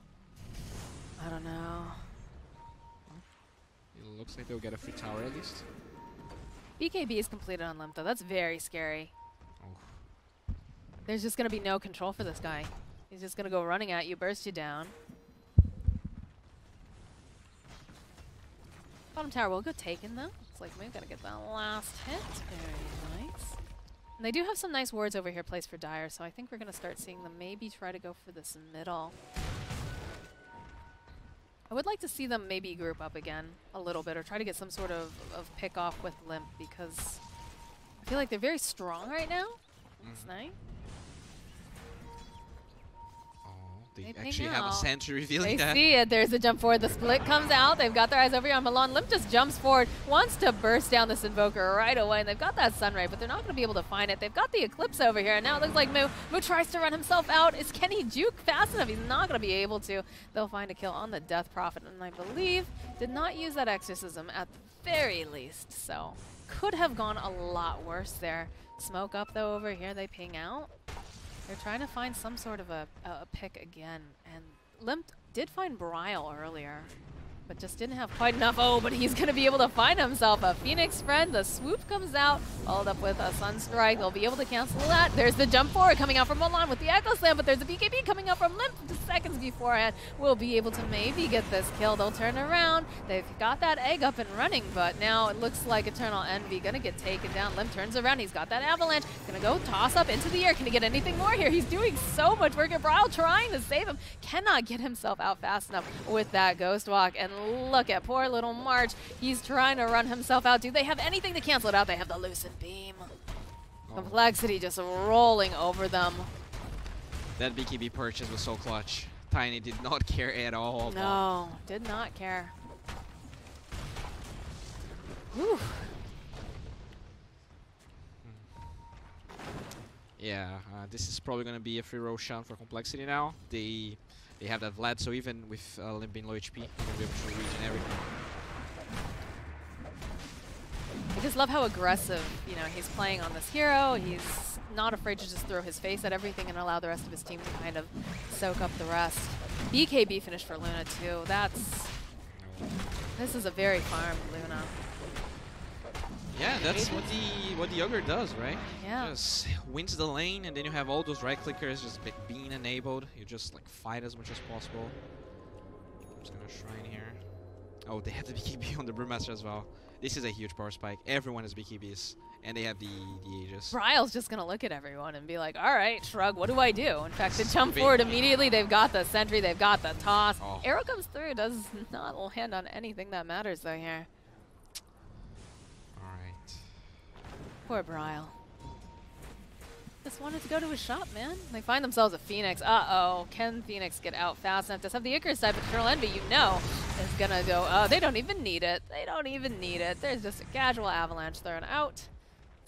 I don't know. It looks like they'll get a free tower at least. BKB is completed on Limp though. That's very scary. Oh. There's just going to be no control for this guy. He's just going to go running at you, burst you down. Bottom tower will go taken though. Looks like we've got to get that last hit. Very nice. And they do have some nice wards over here placed for Dire, so I think we're going to start seeing them maybe try to go for this middle. I would like to see them maybe group up again a little bit or try to get some sort of pick off with Limp because I feel like they're very strong right now. That's nice. They actually have a sentry revealing they that. see it. There's a jump forward. The split comes out. They've got their eyes over here on Milan. Limp just jumps forward, wants to burst down this Invoker right away, and they've got that Sunray, but they're not going to be able to find it. They've got the Eclipse over here, and now it looks like Moo tries to run himself out. Can he juke fast enough? He's not going to be able to. They'll find a kill on the Death Prophet, and I believe did not use that Exorcism at the very least, so could have gone a lot worse there. Smoke up, though, over here. They ping out. They're trying to find some sort of a pick again, and Limp did find Brile earlier, but just didn't have quite enough. Oh, but he's going to be able to find himself a Phoenix Friend. The swoop comes out, followed up with a Sunstrike. They'll be able to cancel that. There's the jump forward coming out from Milan with the Echo Slam, but there's a BKB coming out from Limp just seconds beforehand. We'll be able to maybe get this kill. They'll turn around. They've got that egg up and running, but now it looks like Eternal Envy going to get taken down. Limp turns around. He's got that Avalanche. Going to go toss up into the air. Can he get anything more here? He's doing so much work. Brile trying to save him. Cannot get himself out fast enough with that Ghost Walk. And look at poor little March. He's trying to run himself out. Do they have anything to cancel it out? They have the Lucid Beam. compLexity just rolling over them. That BKB purchase was so clutch. Tiny did not care at all. No, did not care. Whew. Yeah, this is probably going to be a free Roshan for compLexity now. They have that Vlad, so even with Limp being low HP, they're going to be able to regen everything. I just love how aggressive, you know, he's playing on this hero. He's not afraid to just throw his face at everything and allow the rest of his team to kind of soak up the rest. BKB finished for Luna too. This is a very farmed Luna. Yeah, that's what the Ogre does, right? Yeah. Just wins the lane, and then you have all those right clickers just being enabled. You just like fight as much as possible. I'm just gonna shrine here. Oh, they have the BKB on the Brewmaster as well. This is a huge power spike. Everyone has BKBs, and they have the Aegis. Brile's just gonna look at everyone and be like, all right, shrug, what do I do? In fact, they jump forward immediately. They've got the sentry, they've got the toss. Oh. Arrow comes through, does not land on anything that matters though here. Alright. Poor Brile. Just wanted to go to his shop, man. They find themselves a Phoenix. Uh-oh. Can Phoenix get out fast enough? Does have the Icarus side, but Eternal Envy, you know, is gonna go. Oh, they don't even need it. They don't even need it. There's just a casual Avalanche thrown out.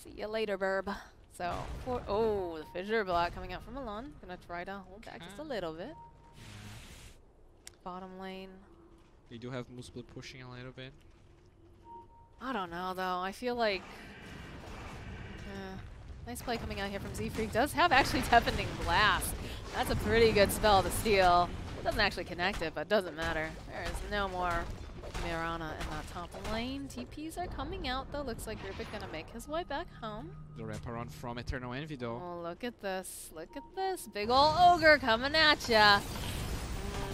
See you later, Burb. So, the Fissure Block coming out from Milan. Gonna try to hold back just a little bit. Bottom lane. They do have Moonsplit pushing a little bit. I don't know, though. I feel like... nice play coming out here from Z-Freak. Does have actually Deafening Blast. That's a pretty good spell to steal. It doesn't actually connect it, but doesn't matter. There is no more Mirana in that top lane. TPs are coming out, though. Looks like Rubik gonna make his way back home. The wraparound from Eternal Envy, though. Oh, look at this. Look at this. Big ol' Ogre coming at ya.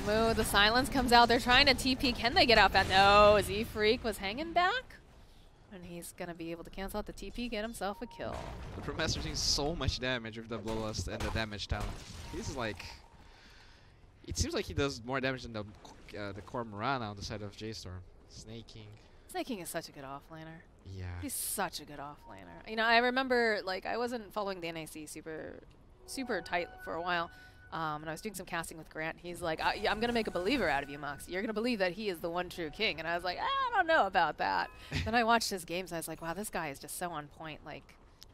Moo, the silence comes out. They're trying to TP. Can they get out fast? No, Z-Freak was hanging back. And he's going to be able to cancel out the TP, get himself a kill. The Brewmaster doing so much damage with the Bloodlust and the damage talent. He's like... It seems like he does more damage than the core Mirana on the side of JStorm. Snaking is such a good offlaner. Yeah. He's such a good offlaner. You know, I remember, like, I wasn't following the NAC super tight for a while. And I was doing some casting with Grant. He's like, I'm going to make a believer out of you, Mox. You're going to believe that he is the one true king. And I was like, I don't know about that. Then I watched his games. And I was like, wow, this guy is just so on point. Like,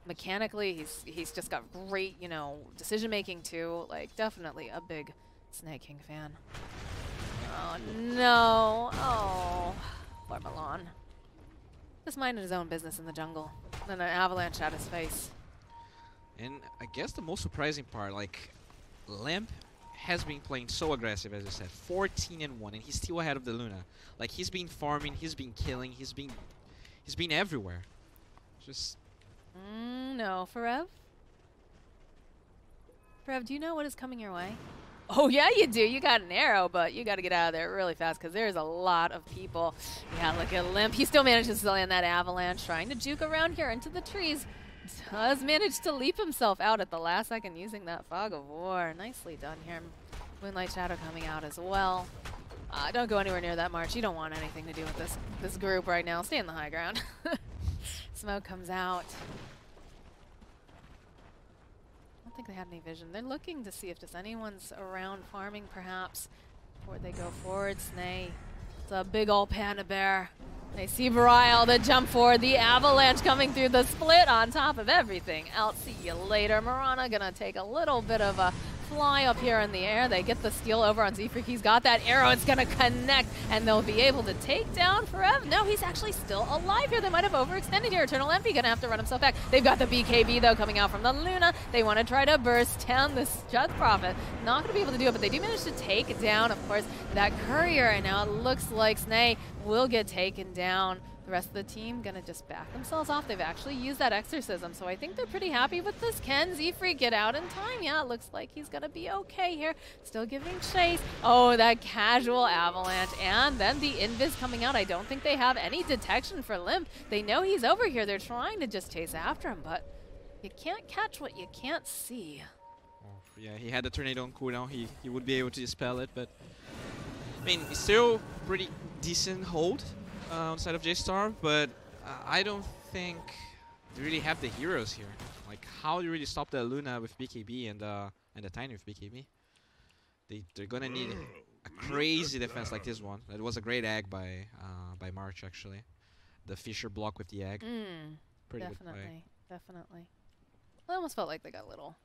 mechanically, he's just got great, you know, decision making too. Like, definitely a big Snake King fan. Oh no! Oh, poor Milan. Just minding his own business in the jungle. Then an avalanche at his face. And I guess the most surprising part, like, Limp has been playing so aggressive, as I said, 14-1, and he's still ahead of the Luna. Like, he's been farming, he's been killing, he's been everywhere. Just no, Ferev? Ferev, do you know what is coming your way? Oh yeah, you do. You got an arrow, but you got to get out of there really fast because there's a lot of people. Yeah, look at Limp. He still manages to land that avalanche, trying to juke around here into the trees. Does manage to leap himself out at the last second using that Fog of War. Nicely done here. Moonlight Shadow coming out as well. Don't go anywhere near that march. You don't want anything to do with this group right now. Stay in the high ground. Smoke comes out. I don't think they had any vision. They're looking to see if just anyone's around farming perhaps before they go forward. Snay. It's a big old panda bear. They see Brile, the jump forward, the avalanche coming through the split on top of everything else. See you later. Marana gonna take a little bit of a fly up here in the air. They get the steal over on Z-Freak. He's got that arrow. It's gonna connect, and they'll be able to take down Ferev. No, he's actually still alive here. They might have overextended here. Eternal Envy gonna have to run himself back. They've got the BKB, though, coming out from the Luna. They want to try to burst down this Judge Prophet. Not gonna be able to do it, but they do manage to take down, of course, that courier, and now it looks like Snay will get taken down. The rest of the team gonna just back themselves off. They've actually used that exorcism, so I think they're pretty happy with this. Can Z-Freak get out in time? Yeah, it looks like he's gonna be okay here. Still giving chase. Oh, that casual avalanche, and then the invis coming out. I don't think they have any detection for Limp. They know he's over here. They're trying to just chase after him, but you can't catch what you can't see. oh, yeah, he had the tornado on cooldown. He would be able to dispel it, but I mean, it's still pretty decent hold on the side of JStorm, but I don't think they really have the heroes here. Like, how do you really stop the Luna with BKB and the Tiny with BKB? They're gonna need a crazy defense like this one. That was a great egg by March, actually. The Fisher block with the egg. Pretty good play. Definitely. I almost felt like they got a little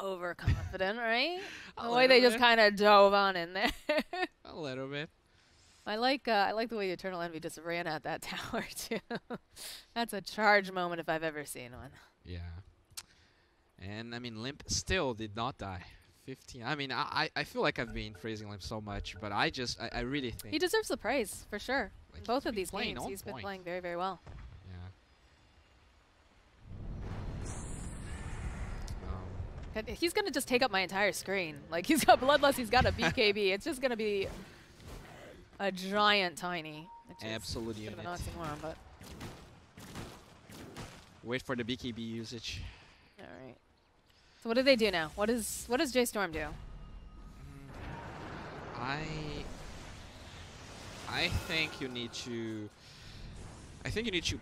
overconfident, right? The way they just kind of dove on in there. A little bit. I like the way Eternal Envy just ran at that tower too. That's a charge moment if I've ever seen one. Yeah. And I mean, Limp still did not die. 15. I mean, I feel like I've been praising Limp so much, but I really think he deserves the praise for sure. Like, Both of these games, he's he's been playing very, very well. Yeah. He's gonna just take up my entire screen. Like, he's got Bloodlust, he's got a BKB. It's just gonna be a giant Tiny. Absolute unit. An oxymoron, but wait for the BKB usage. all right. So what do they do now? What does JStorm do? I think you need to. I think you need to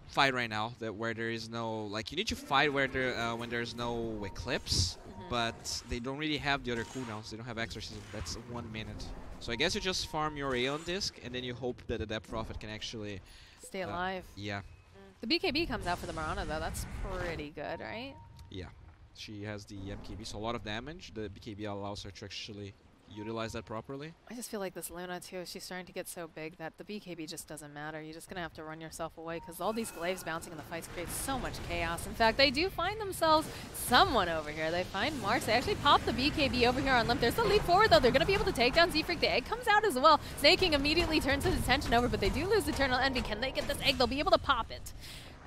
fight right now. Where there is no, like, you need to fight where there when there's no eclipse, but they don't really have the other cooldowns. They don't have exorcism. That's 1 minute. So I guess you just farm your Aeon disc, and then you hope that the Depth Prophet can actually stay alive. Yeah. The BKB comes out for the Marana, though. That's pretty good, right? Yeah. She has the MKB, so a lot of damage. The BKB allows her to actually utilize that properly. I just feel like this Luna, too, she's starting to get so big that the BKB just doesn't matter. You're just going to have to run yourself away because all these glaives bouncing in the fights create so much chaos. In fact, they do find themselves someone over here. They find March. They actually pop the BKB over here on Limp. There's the leap forward, though. They're going to be able to take down Z-Freak. The egg comes out as well. Snake King immediately turns his attention over, but they do lose Eternal Envy. Can they get this egg? They'll be able to pop it.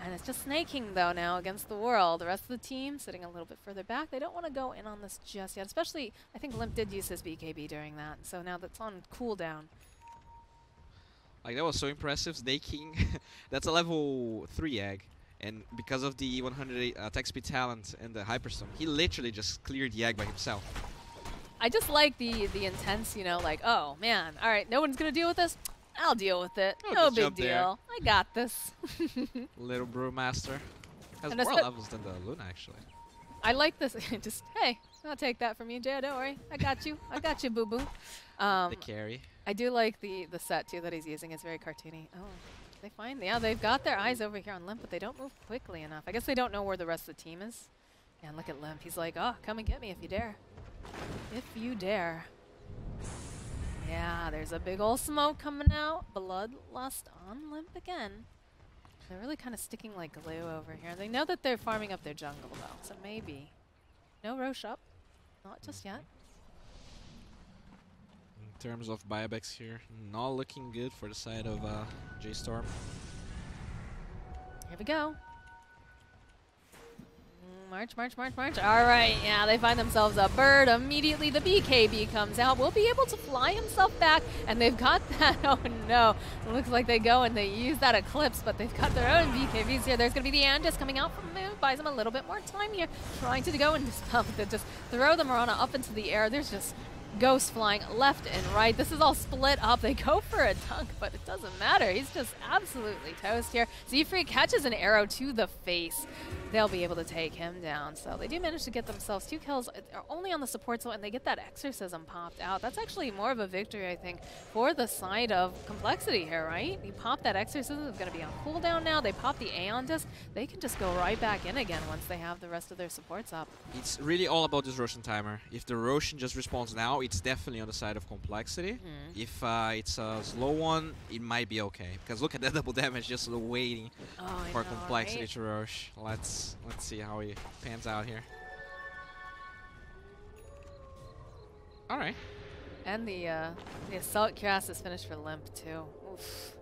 And it's just Snake King, though, now against the world. The rest of the team sitting a little bit further back. They don't want to go in on this just yet, especially I think Limp did use his BKB during that. So now that's on cooldown. Like, that was so impressive. Snake King, that's a level 3 egg. And because of the 100 attack speed talent and the Hyperstone, he literally just cleared the egg by himself. I just like the intense, you know, like, oh, man, all right, no one's going to deal with this? I'll deal with it. No big deal. I got this. Little Brewmaster. Has more levels than the Luna, actually. I like this. Just, hey, I'll take that from you, Jay. Don't worry. I got you. I got you, boo-boo. The carry. I do like the set, too, that he's using. It's very cartoony. Oh. They find, yeah, they've got their eyes over here on Limp, but they don't move quickly enough. I guess they don't know where the rest of the team is. And look at Limp. He's like, oh, come and get me if you dare. If you dare. Yeah, there's a big old smoke coming out. Bloodlust on Limp again. They're really kind of sticking like glue over here. They know that they're farming up their jungle, though, so maybe. No Rosh up. Not just yet. In terms of buybacks here, not looking good for the side of JStorm. Here we go. March, march, march, march. All right, yeah, they find themselves a bird. Immediately the BKB comes out. Will be able to fly himself back, and they've got that. Oh no, it looks like they go and they use that Eclipse, but they've got their own BKBs here. There's going to be the Andis coming out from move, buys them a little bit more time here, trying to go and dispel, but just throw the Mirana up into the air. There's just ghosts flying left and right. This is all split up. They go for a dunk, but it doesn't matter. He's just absolutely toast here. Zfree catches an arrow to the face. They'll be able to take him down. So they do manage to get themselves 2 kills. They're only on the support zone, and they get that Exorcism popped out. That's actually more of a victory, I think, for the side of compLexity here, right? You pop that Exorcism. It's going to be on cooldown now. They pop the Aeon Disc. They can just go right back in again once they have the rest of their supports up. It's really all about this Roshan timer. If the Roshan just respawns now, it's definitely on the side of compLexity. If it's a slow one, it might be okay. Because look at that double damage just waiting for compLexity to Rosh. Let's see how he pans out here. All right. And the Assault Cuirass is finished for Limp too. Oof.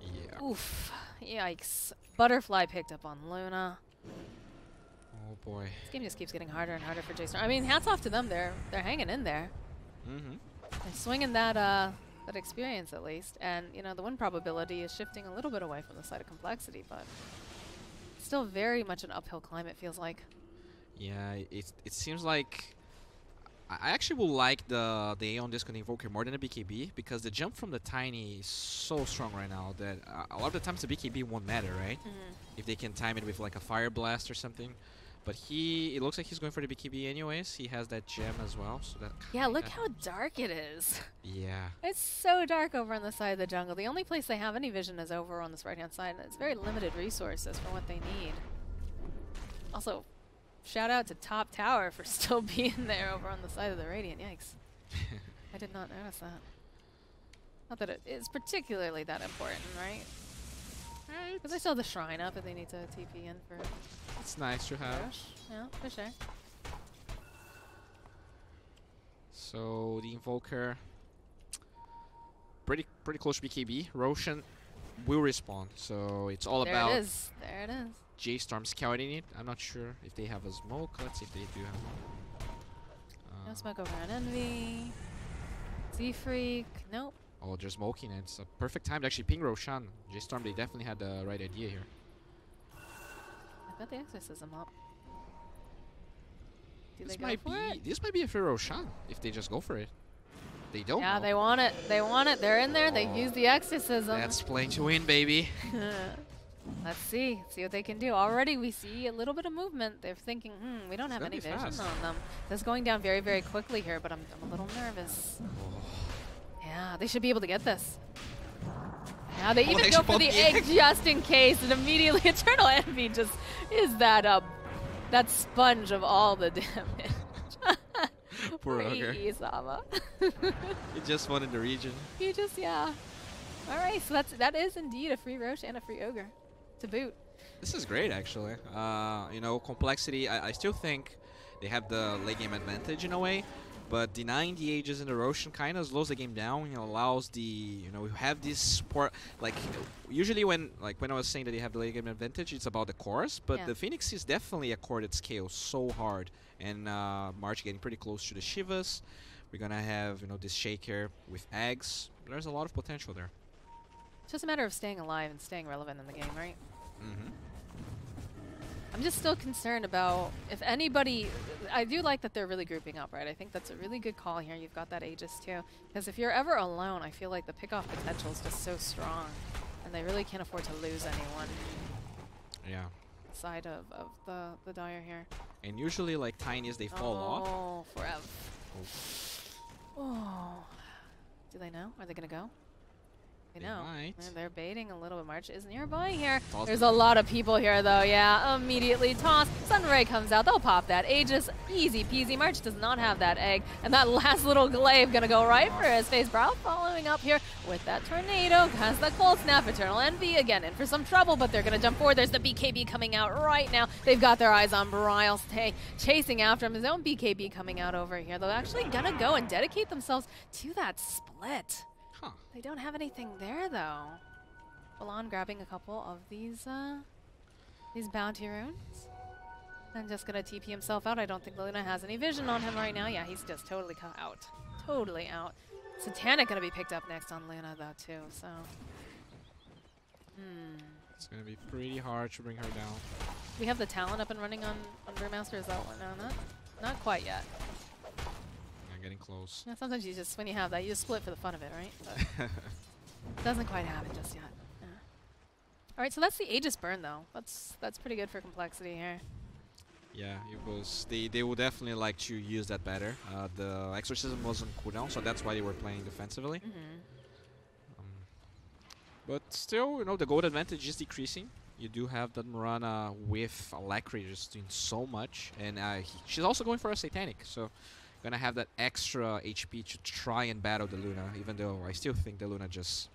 Yeah. Oof. Yikes. Butterfly picked up on Luna. Oh boy. This game just keeps getting harder and harder for JStorm. I mean, hats off to them. They're hanging in there. They're swinging that that experience at least, and you know the win probability is shifting a little bit away from the side of compLexity, but still very much an uphill climb. It feels like. Yeah, it seems like I actually will like the Aeon Disc on Invoker more than the BKB, because the jump from the Tiny is so strong right now that a lot of the times the BKB won't matter, right? If they can time it with like a Fire Blast or something. But it looks like he's going for the BKB anyways. He has that gem as well, so that. Yeah, look how dark it is. Yeah. It's so dark over on the side of the jungle. The only place they have any vision is over on this right-hand side, and it's very limited resources for what they need. Also, shout out to Top Tower for still being there over on the side of the Radiant. Yikes. I did not notice that. Not that it is particularly that important, right? Because they still have the shrine up if they need to TP in for. It's nice to have. Rosh. Yeah, for sure. So the Invoker, pretty close to BKB. Roshan will respawn, so it's all about. There it is. There it is. JStorm scouting it. I'm not sure if they have a smoke. Let's see if they do have. No smoke over on Envy. Z-Freak. Nope. Oh, they're smoking it. It's a perfect time to actually ping Roshan. JStorm, they definitely had the right idea here. I've got the Exorcism up. Do This they go for it? This might be a fair Roshan if they just go for it. They don't. Yeah, know. they want it. They want it. They're in there. They use the Exorcism. That's playing to win, baby. Let's see. See what they can do. Already we see a little bit of movement. They're thinking, we don't have any vision on them. That's going down very, very quickly here, but I'm a little nervous. Yeah, they should be able to get this. Yeah, they even go for the egg just in case, and immediately Eternal Envy just is that that sponge of all the damage. Poor Ogre. Isama. He just won in the region. He just, yeah. All right, so that is indeed a free Rosh and a free Ogre to boot. This is great, actually. You know, compLexity, I still think they have the late game advantage in a way, but denying the Aegis in the Roshan kind of slows the game down. You know, allows the, you know, you have this support. Like usually when I was saying that they have the late game advantage, it's about the cores, but the Phoenix is definitely a core that scales so hard. And March getting pretty close to the Shivas. We're gonna have, you know, this Shaker with eggs. There's a lot of potential there. It's just a matter of staying alive and staying relevant in the game, right? I'm just still concerned about if anybody. I do like that they're really grouping up, right? I think that's a really good call here. You've got that Aegis too, because if you're ever alone, I feel like the pickoff potential is just so strong, and they really can't afford to lose anyone. Yeah. Side of the Dire here. And usually, like Tinies, they fall off. Oh, forever. Oh. Do they know? Are they gonna go? I know. Might. And they're baiting a little bit. March is nearby here. Toss There's them. a lot of people here, though. Yeah, immediately toss. Sunray comes out. They'll pop that. Aegis, easy peasy. March does not have that egg. And that last little glaive gonna go right for his face. Brawl following up here with that tornado. Has the cold snap. Eternal Envy again in for some trouble, but they're gonna jump forward. There's the BKB coming out right now. They've got their eyes on Brile. Stay chasing after him. His own BKB coming out over here. They're actually gonna go and dedicate themselves to that split. Huh. They don't have anything there, though. Balon grabbing a couple of these bounty runes. And just gonna TP himself out. I don't think Luna has any vision on him right now. Yeah, he's just totally out. Totally out. Satanic gonna be picked up next on Luna, though, too, so. It's gonna be pretty hard to bring her down. We have the talent up and running on Brewmaster. Is that one? No, not quite yet. Yeah, getting close. Yeah, sometimes you just, when you have that, you just split for the fun of it, right? But it doesn't quite happen just yet. Yeah. All right, so that's the Aegis burn, though. That's pretty good for complexity here. Yeah, it was. They would definitely like to use that better. The exorcism was on cooldown, so that's why they were playing defensively. But still, you know, the gold advantage is decreasing. You do have that Mirana with Alacrity just doing so much, and she's also going for a Satanic, so gonna have that extra HP to try and battle the Luna. Even though I still think the Luna just.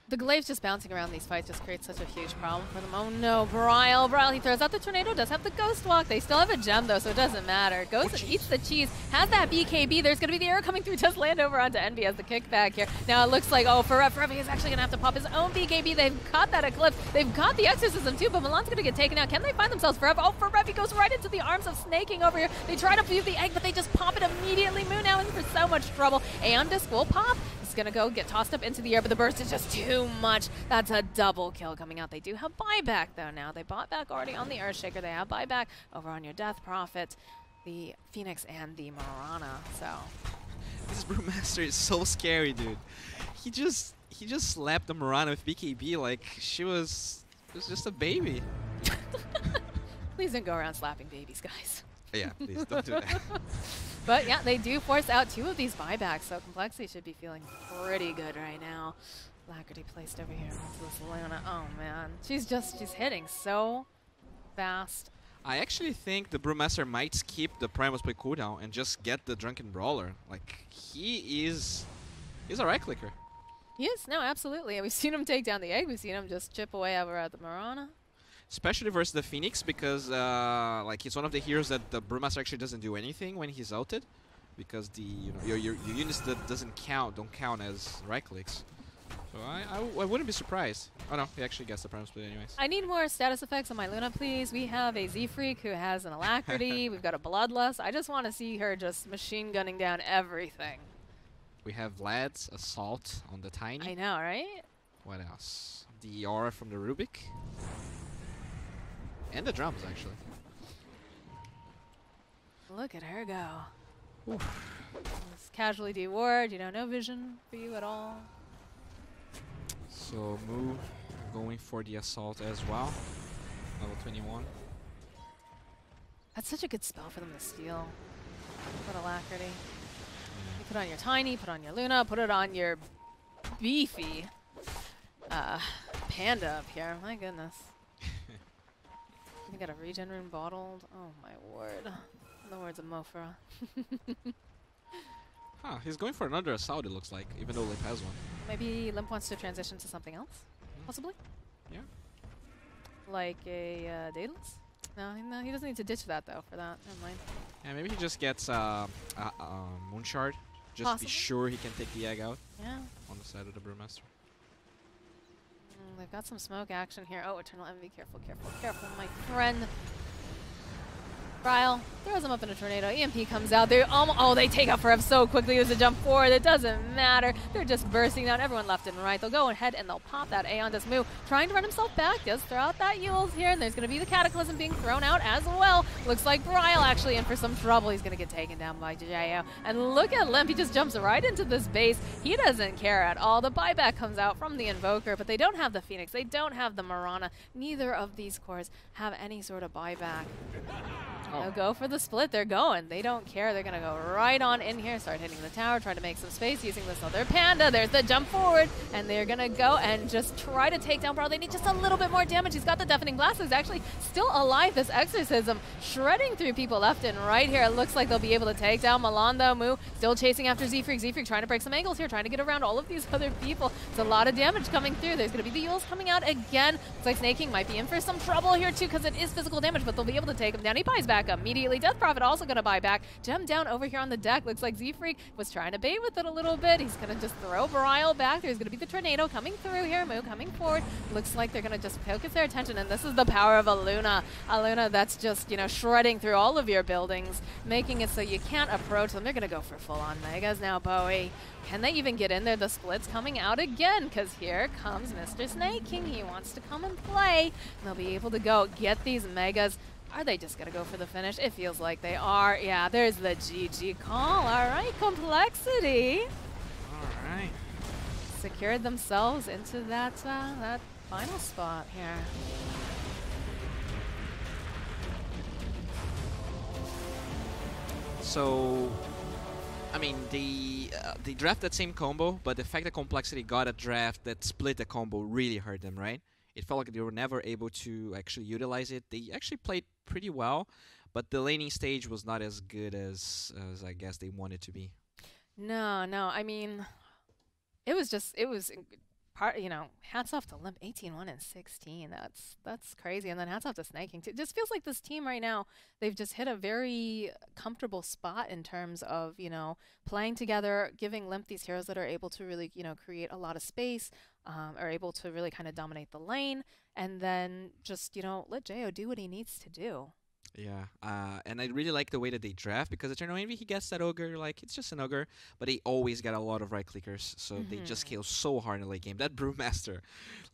The glaives just bouncing around these fights just creates such a huge problem for them. Oh no, Brile, he throws out the tornado, does have the Ghost Walk. They still have a gem though, so it doesn't matter. Goes and eats the cheese, has that BKB. There's going to be the arrow coming through, does land over onto Envy as the kickback here. Now it looks like, oh, Forever is actually going to have to pop his own BKB. They've caught that Eclipse. They've got the Exorcism too, but Milan's going to get taken out. Can they find themselves Forever? Oh, Forever goes right into the arms of Snaking over here. They try to view the egg, but they just pop it immediately. Moon now in for so much trouble. Aeon Disc will pop. He's going to go get tossed up into the air, but the burst is just too much. That's a double kill coming out. They do have buyback, though, now. They bought back already on the Earthshaker. They have buyback over on your Death Prophet, the Phoenix, and the Marana, so. This Brewmaster is so scary, dude. He just slapped the Marana with BKB like she was just a baby. Please don't go around slapping babies, guys. Yeah, please don't do that. But yeah, they do force out 2 of these buybacks, so Complexity should be feeling pretty good right now. Alacrity placed over here onto this Luna. Oh man, she's hitting so fast. I actually think the Brewmaster might skip the Primal Split cooldown and just get the Drunken Brawler. Like, he's a right clicker. He is, no, absolutely. And we've seen him take down the egg. We've seen him just chip away over at the Marana. Especially versus the Phoenix, because like he's one of the heroes that the Brewmaster actually doesn't do anything when he's ulted, because the your units that don't count as right clicks. So I wouldn't be surprised. Oh no, he actually gets the Primal Split anyways. I need more status effects on my Luna, please. We have a Z-Freak who has an Alacrity. We've got a Bloodlust. I just want to see her just machine gunning down everything. We have Vlad's Assault on the Tiny. I know, right? What else? The Aura from the Rubik. And the drums, actually. Look at her go. Just casually deward, no vision for you at all. So move, going for the assault as well. Level 21. That's such a good spell for them to steal. Put Alacrity. You put on your Tiny, put on your Luna, put it on your beefy Panda up here. My goodness. You got a regen rune bottled. Oh my word. In the words of Mofra. Huh, he's going for another assault, it looks like, even though Limp has one. Maybe Limp wants to transition to something else? Possibly? Yeah. Like a Daedalus? No, he doesn't need to ditch that though for that. Never mind. Yeah, maybe he just gets Moon Shard, just to be sure he can take the egg out. Yeah. On the side of the Brewmaster. They've got some smoke action here. Oh, Eternal Envy. Careful, careful, careful, my friend. Brile throws him up in a tornado. EMP comes out. They take out Forever so quickly. There's a jump forward. It doesn't matter. They're just bursting down everyone left and right. They'll go ahead and they'll pop that Aeon Disc move. Trying to run himself back. Just throw out that Yules here. And there's going to be the Cataclysm being thrown out as well. Looks like Brile actually in for some trouble. He's going to get taken down by Jayo. And look at Limp. He just jumps right into this base. He doesn't care at all. The buyback comes out from the Invoker, but they don't have the Phoenix. They don't have the Marana. Neither of these cores have any sort of buyback. They'll go for the split. They're going. They don't care. They're going to go right on in here, start hitting the tower, try to make some space using this other panda. There's the jump forward, and they're going to go and just try to take down Brawl. They need just a little bit more damage. He's got the Deafening Blast. He's actually still alive. This Exorcism shredding through people left and right here. It looks like they'll be able to take down Milan, though. Moo still chasing after Z-Freak. Z-Freak trying to break some angles here, trying to get around all of these other people. It's a lot of damage coming through. There's going to be the Yules coming out again. Looks like Snake King might be in for some trouble here, too, because it is physical damage, but they'll be able to take him down. He buys back immediately. Death Prophet also going to buy back. Gem down over here on the deck. Looks like Z-Freak was trying to bait with it a little bit. He's going to just throw Brile back. There's going to be the Tornado coming through here. Moo coming forward. Looks like they're going to just focus their attention, and this is the power of a Luna. A Luna that's just, you know, shredding through all of your buildings, making it so you can't approach them. They're going to go for full-on Megas now, Bowie. Can they even get in there? The split's coming out again, because here comes Mr. Snake King. He wants to come and play. And they'll be able to go get these Megas. Are they just going to go for the finish? It feels like they are. Yeah, there's the GG call. All right, compLexity. All right. Secured themselves into that, that final spot here. So, I mean, they draft that same combo, but the fact that compLexity got a draft that split the combo really hurt them, right? It felt like they were never able to actually utilize it. They actually played pretty well, but the laning stage was not as good as I guess they wanted to be. No. I mean, it was part, you know, hats off to Limp, 18-1 and 16. That's crazy. And then hats off to Snake King too. It just feels like this team right now, they've just hit a very comfortable spot in terms of, you know, playing together, giving Limp these heroes that are able to really, you know, create a lot of space, are able to really kind of dominate the lane, and then just, you know, let Jo do what he needs to do. Yeah, and I really like the way that they draft, because it turned out maybe he gets that ogre, like it's just an ogre, but they always get a lot of right clickers, so they just kill so hard in the late game. That Brewmaster,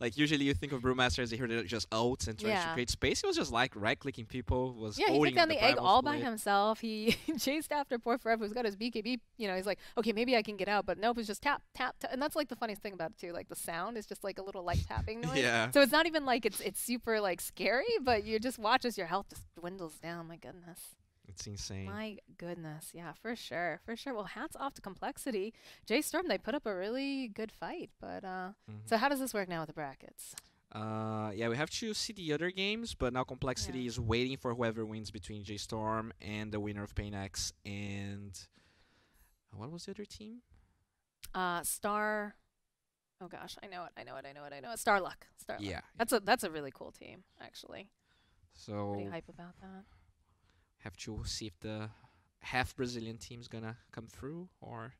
like usually you think of Brewmaster as a hero that just ults and tries to create space. He was just like right clicking people, was he took down the egg all by himself. He chased after poor Forever, who's got his BKB. You know, he's like, okay, maybe I can get out, but nope, it's just tap, tap, tap. And that's like the funniest thing about it too. Like the sound is just like a little light tapping noise. Yeah. So it's not even like it's super like scary, but you just watch as your health just dwindles down. My goodness. It's insane. My goodness. Yeah, for sure. For sure. Well, hats off to compLexity. JStorm, they put up a really good fight. But so how does this work now with the brackets? Yeah, we have to see the other games, but now compLexity is waiting for whoever wins between JStorm and the winner of PainX and what was the other team? Star. Oh gosh, I know it. Starluck. Yeah. That's a really cool team, actually. So pretty hype about that. Have to see if the half Brazilian team's gonna come through or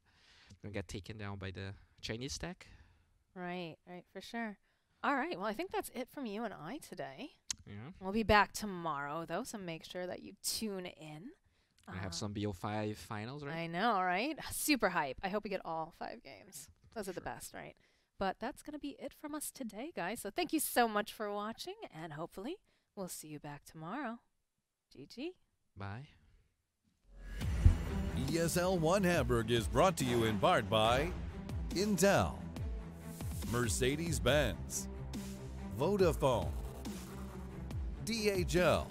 gonna get taken down by the Chinese stack. Right, for sure. All right, well, I think that's it from you and I today. Yeah. We'll be back tomorrow, though, so make sure that you tune in. I have some BO5 finals, right? I know, right? Super hype. I hope we get all 5 games. Those are the best, right? But that's gonna be it from us today, guys. So thank you so much for watching, and hopefully we'll see you back tomorrow. GG. Bye. ESL One Hamburg is brought to you in part by Intel, Mercedes-Benz, Vodafone, DHL,